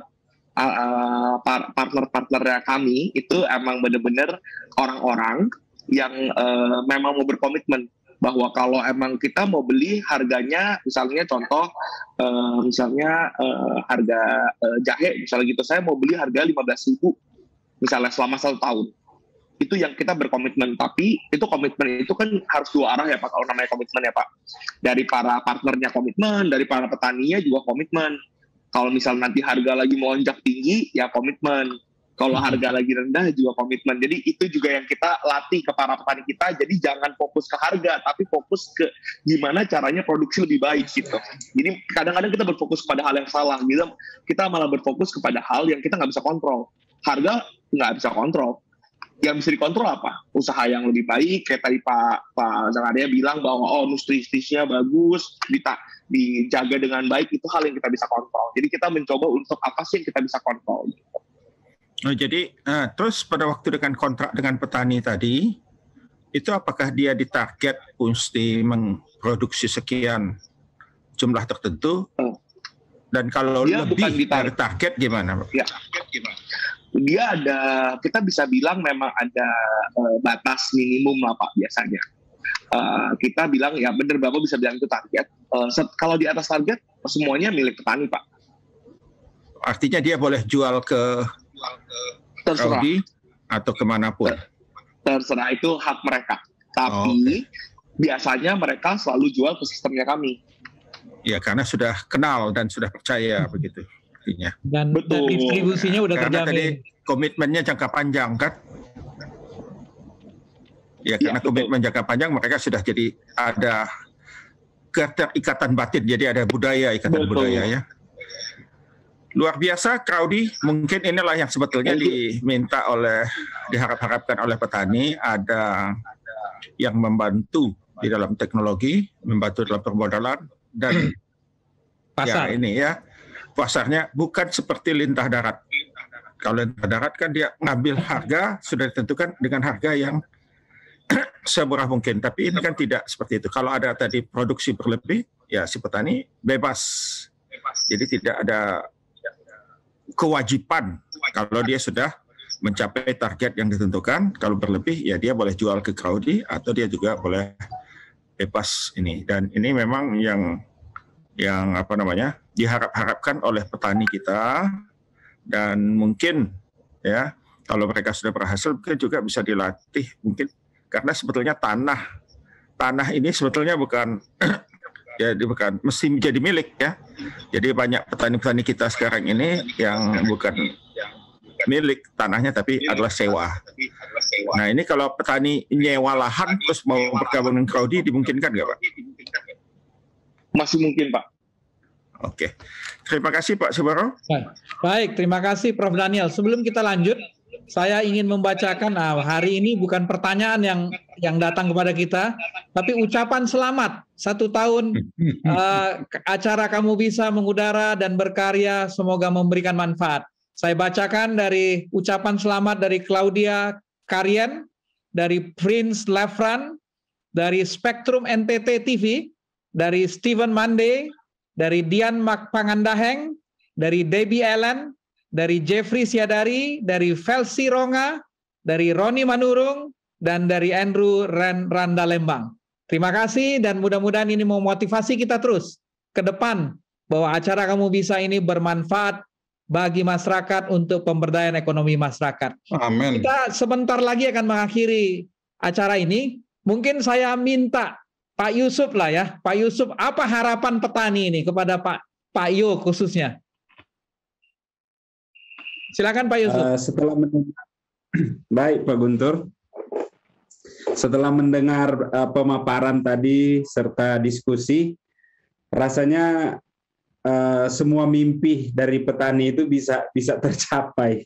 kami itu emang benar-benar orang-orang yang memang mau berkomitmen bahwa kalau emang kita mau beli harganya misalnya contoh harga jahe misalnya gitu, saya mau beli harga 15.000 misalnya selama 1 tahun. Itu yang kita berkomitmen, tapi itu komitmen itu kan harus dua arah ya Pak, kalau namanya komitmen ya Pak. Dari para partnernya komitmen, dari para petaninya juga komitmen. Kalau misal nanti harga lagi melonjak tinggi, ya komitmen. Kalau harga lagi rendah juga komitmen. Jadi itu juga yang kita latih ke para petani kita, jadi jangan fokus ke harga, tapi fokus ke gimana caranya produksi lebih baik gitu. Jadi kadang-kadang kita berfokus pada hal yang salah, gitu. Kita malah berfokus kepada hal yang kita nggak bisa kontrol. Harga nggak bisa kontrol. Yang bisa dikontrol apa? Usaha yang lebih baik, kayak tadi Pak Zakaria bilang bahwa nutrisinya bagus, dijaga dengan baik, itu hal yang kita bisa kontrol. Jadi kita mencoba untuk apa sih yang kita bisa kontrol. Jadi terus pada waktu dengan kontrak dengan petani tadi, itu apakah dia ditarget mesti memproduksi sekian jumlah tertentu? Dan kalau dia lebih dari target gimana? Ya. Dia ada, kita bisa bilang memang ada batas minimum lah Pak biasanya. Kita bilang ya benar Bapak bisa bilang itu target. Kalau di atas target semuanya milik petani Pak. Artinya dia boleh jual ke Crowdy atau kemanapun? Terserah, itu hak mereka. Tapi biasanya mereka selalu jual ke sistemnya kami. Ya, karena sudah kenal dan sudah percaya begitu artinya. Dan distribusinya udah karena terjamin. Tadi komitmennya jangka panjang kan? Ya, karena komitmen jangka panjang mereka sudah jadi ada keterikatan batin, jadi ada budaya, ikatan budaya ya. Luar biasa, Crowdy. Mungkin inilah yang sebetulnya diharap-harapkan oleh petani, ada yang membantu di dalam teknologi, membantu dalam permodalan, dan pasar. Ya ini ya, pasarnya bukan seperti lintah darat. Kalau lintah darat kan dia ngambil harga, sudah ditentukan dengan harga yang semurah mungkin. Tapi ini kan tidak seperti itu. Kalau ada tadi produksi berlebih, ya si petani bebas. Jadi tidak ada kewajiban kalau dia sudah mencapai target yang ditentukan. Kalau berlebih, ya dia boleh jual ke Crowdy atau dia juga boleh bebas ini. Dan ini memang yang diharap-harapkan oleh petani kita, dan mungkin ya kalau mereka sudah berhasil mungkin juga bisa dilatih mungkin, karena sebetulnya tanah ini sebetulnya bukan bukan mesti menjadi milik ya. Jadi banyak petani-petani kita sekarang ini yang bukan milik tanahnya tapi adalah sewa. Nah ini kalau petani nyewa lahan terus mau bergabung dengan Crowdy dimungkinkan nggak Pak? Masih mungkin Pak. Oke, terima kasih Pak Subaro. Baik, terima kasih Prof. Daniel. Sebelum kita lanjut, saya ingin membacakan hari ini bukan pertanyaan yang datang kepada kita, tapi ucapan selamat 1 tahun acara Kamu Bisa Mengudara dan Berkarya, semoga memberikan manfaat. Saya bacakan dari ucapan selamat dari Claudia Karien, dari Prince Lefran, dari Spektrum NTT TV, dari Steven Mande, dari Dian Pangandaheng, dari Debbie Ellen, dari Jeffrey Siadari, dari Felsi Ronga, dari Roni Manurung, dan dari Andrew Randa Lembang. Terima kasih dan mudah-mudahan ini memotivasi kita terus ke depan bahwa acara Kamu Bisa ini bermanfaat bagi masyarakat untuk pemberdayaan ekonomi masyarakat. Amin. Kita sebentar lagi akan mengakhiri acara ini. Mungkin saya minta Pak Yusuf lah ya. Pak Yusuf, apa harapan petani ini kepada Pak Yo khususnya? Silakan Pak Yusuf. Baik Pak Guntur. Setelah mendengar pemaparan tadi serta diskusi, rasanya semua mimpi dari petani itu bisa tercapai.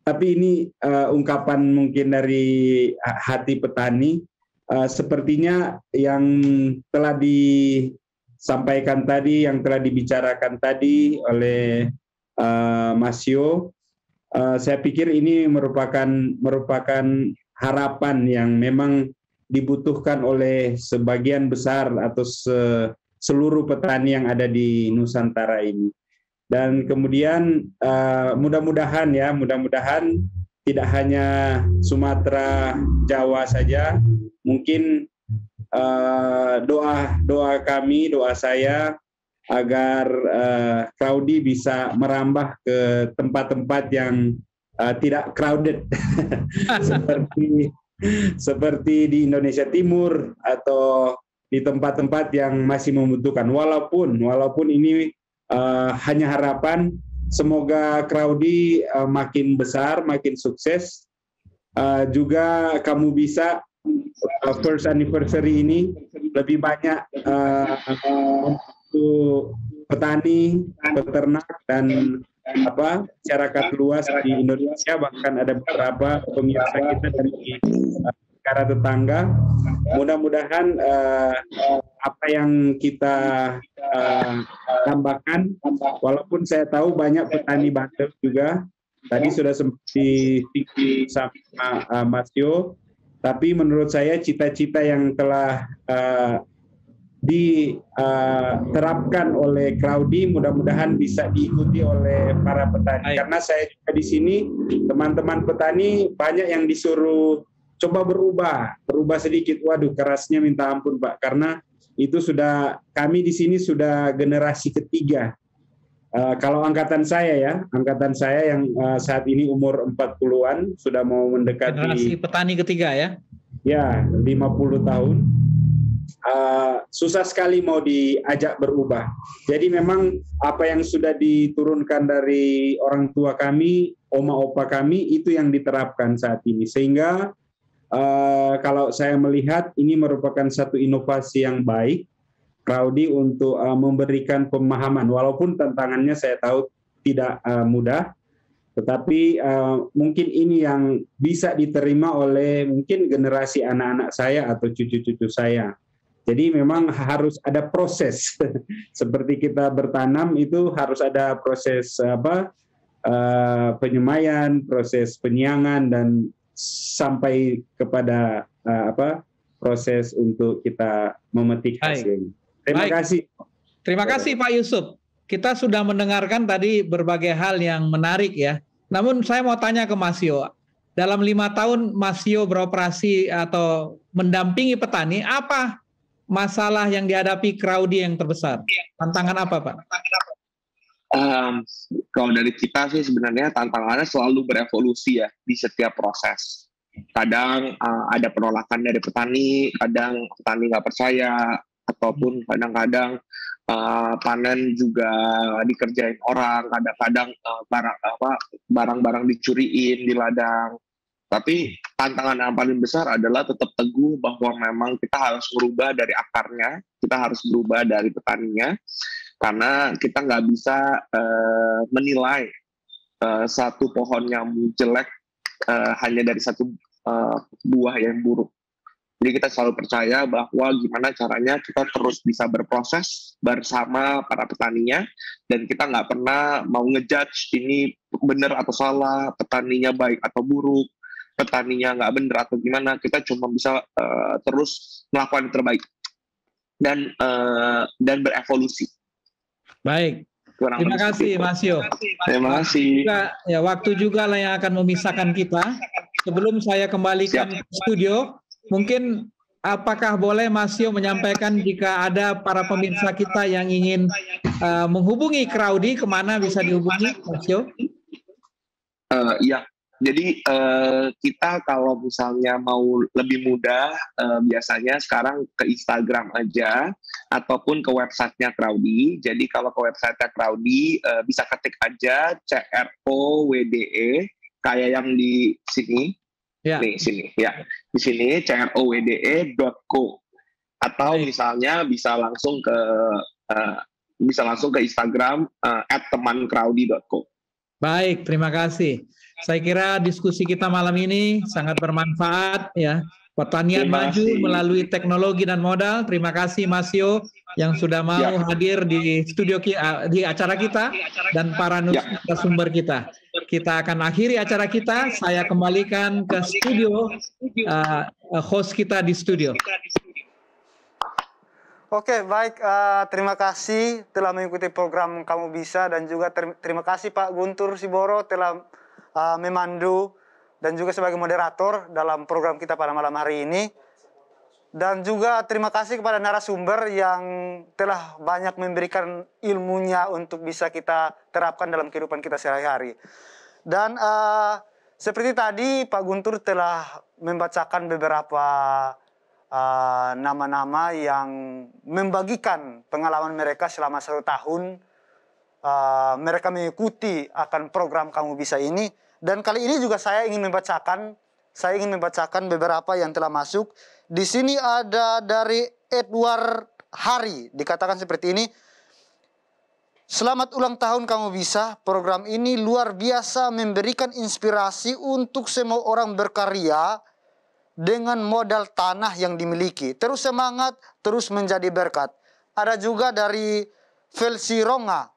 Tapi ini ungkapan mungkin dari hati petani. Sepertinya yang telah disampaikan tadi, yang telah dibicarakan tadi oleh Mas Yo, saya pikir ini merupakan harapan yang memang dibutuhkan oleh sebagian besar atau seluruh petani yang ada di Nusantara ini. Dan kemudian mudah-mudahan tidak hanya Sumatera, Jawa saja, mungkin doa kami, doa saya agar Crowdy bisa merambah ke tempat-tempat yang tidak crowded seperti di Indonesia Timur atau di tempat-tempat yang masih membutuhkan. Walaupun ini hanya harapan, semoga Crowdy makin besar, makin sukses. Juga Kamu Bisa first anniversary ini lebih banyak untuk petani, peternak, dan masyarakat luas di Indonesia, bahkan ada beberapa pemirsa kita dari negara tetangga. Mudah-mudahan apa yang kita tambahkan, walaupun saya tahu banyak petani Banten juga, tadi sudah sempat disinggung sama Mas Yo, tapi menurut saya cita-cita yang telah diterapkan oleh Crowdy mudah-mudahan bisa diikuti oleh para petani. Karena saya juga di sini, teman-teman petani banyak yang disuruh coba berubah sedikit. Waduh, kerasnya minta ampun Pak, karena itu kami di sini sudah generasi ketiga. Kalau angkatan saya yang saat ini umur 40-an, sudah mau mendekati generasi petani ketiga ya? Ya, 50 tahun. susah sekali mau diajak berubah. Jadi memang apa yang sudah diturunkan dari orang tua kami, oma opa kami, itu yang diterapkan saat ini. Sehingga kalau saya melihat ini merupakan satu inovasi yang baik, Crowdy, untuk memberikan pemahaman. Walaupun tantangannya saya tahu tidak mudah, tetapi mungkin ini yang bisa diterima oleh mungkin generasi anak-anak saya atau cucu-cucu saya. Jadi memang harus ada proses. Seperti kita bertanam itu harus ada proses penyemaian, proses penyiangan, dan sampai kepada proses untuk kita memetik hasilnya. Terima kasih. Terima kasih Pak Yusuf. Kita sudah mendengarkan tadi berbagai hal yang menarik ya. Namun saya mau tanya ke Mas Yo, dalam 5 tahun Mas Yo beroperasi atau mendampingi petani, apa masalah yang dihadapi Crowdy yang terbesar? Tantangan apa Pak? Kalau dari kita sih sebenarnya tantangannya selalu berevolusi ya di setiap proses. Kadang ada penolakan dari petani, kadang petani nggak percaya, ataupun kadang-kadang panen juga dikerjain orang, kadang-kadang barang-barang dicuriin di ladang. Tapi tantangan yang paling besar adalah tetap teguh bahwa memang kita harus berubah dari akarnya, kita harus berubah dari petaninya, karena kita nggak bisa menilai satu pohon yang jelek hanya dari satu buah yang buruk. Jadi kita selalu percaya bahwa gimana caranya kita terus bisa berproses bersama para petaninya, dan kita nggak pernah mau ngejudge ini benar atau salah, petaninya baik atau buruk, petaninya nggak benar atau gimana. Kita cuma bisa terus melakukan yang terbaik dan berevolusi. Baik. Terima kasih Mas Yo. Terima kasih. Ya, waktu juga lah yang akan memisahkan kita. Sebelum saya kembalikan ke studio, mungkin apakah boleh Mas Yo menyampaikan jika ada para pemirsa kita yang ingin menghubungi Crowdy, kemana bisa dihubungi Mas Yo? Ya, jadi kita kalau misalnya mau lebih mudah, biasanya sekarang ke Instagram aja, ataupun ke websitenya Crowdy. Jadi kalau ke websitenya Crowdy, bisa ketik aja CROWDE, kayak yang di sini. Ya. Nih sini ya, di sini crowde.co, atau misalnya bisa langsung ke Instagram @temancrowdy.co. Baik, terima kasih. Saya kira diskusi kita malam ini sangat bermanfaat ya. Pertanian maju melalui teknologi dan modal. Terima kasih Mas Yo yang sudah mau hadir di studio di acara kita, dan para narasumber kita. Kita akan akhiri acara kita. Saya kembalikan ke studio host kita di studio. Oke, baik. Terima kasih telah mengikuti program Kamu Bisa, dan juga terima kasih Pak Guntur Siboro telah memandu dan juga sebagai moderator dalam program kita pada malam hari ini. Dan juga terima kasih kepada narasumber yang telah banyak memberikan ilmunya untuk bisa kita terapkan dalam kehidupan kita sehari-hari. Dan seperti tadi Pak Guntur telah membacakan beberapa nama-nama yang membagikan pengalaman mereka selama 1 tahun mereka mengikuti akan program Kamu Bisa ini. Dan kali ini juga saya ingin membacakan beberapa yang telah masuk. Di sini ada dari Edward Hari, dikatakan seperti ini. Selamat ulang tahun Kamu Bisa. Program ini luar biasa, memberikan inspirasi untuk semua orang berkarya dengan modal tanah yang dimiliki. Terus semangat, terus menjadi berkat. Ada juga dari Felsi Ronga.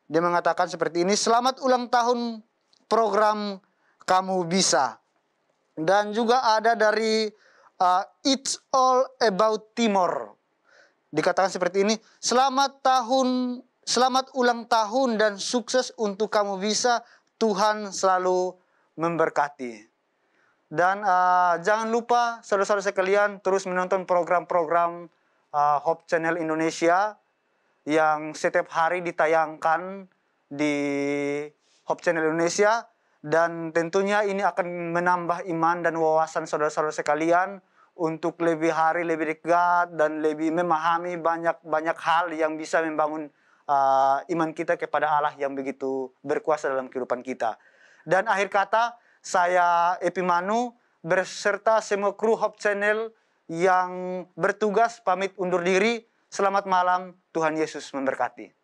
Dia mengatakan seperti ini. Selamat ulang tahun program Kamu Bisa. Dan juga ada dari It's All About Timor. Dikatakan seperti ini. Selamat ulang tahun dan sukses untuk Kamu Bisa. Tuhan selalu memberkati. Dan jangan lupa saudara-saudara sekalian terus menonton program-program Hope Channel Indonesia yang setiap hari ditayangkan di Hope Channel Indonesia. Dan tentunya ini akan menambah iman dan wawasan saudara-saudara sekalian untuk lebih hari lebih dekat dan lebih memahami banyak hal yang bisa membangun iman kita kepada Allah yang begitu berkuasa dalam kehidupan kita. Dan akhir kata, saya Epimanu berserta semua kru Hope Channel yang bertugas pamit undur diri. Selamat malam, Tuhan Yesus memberkati.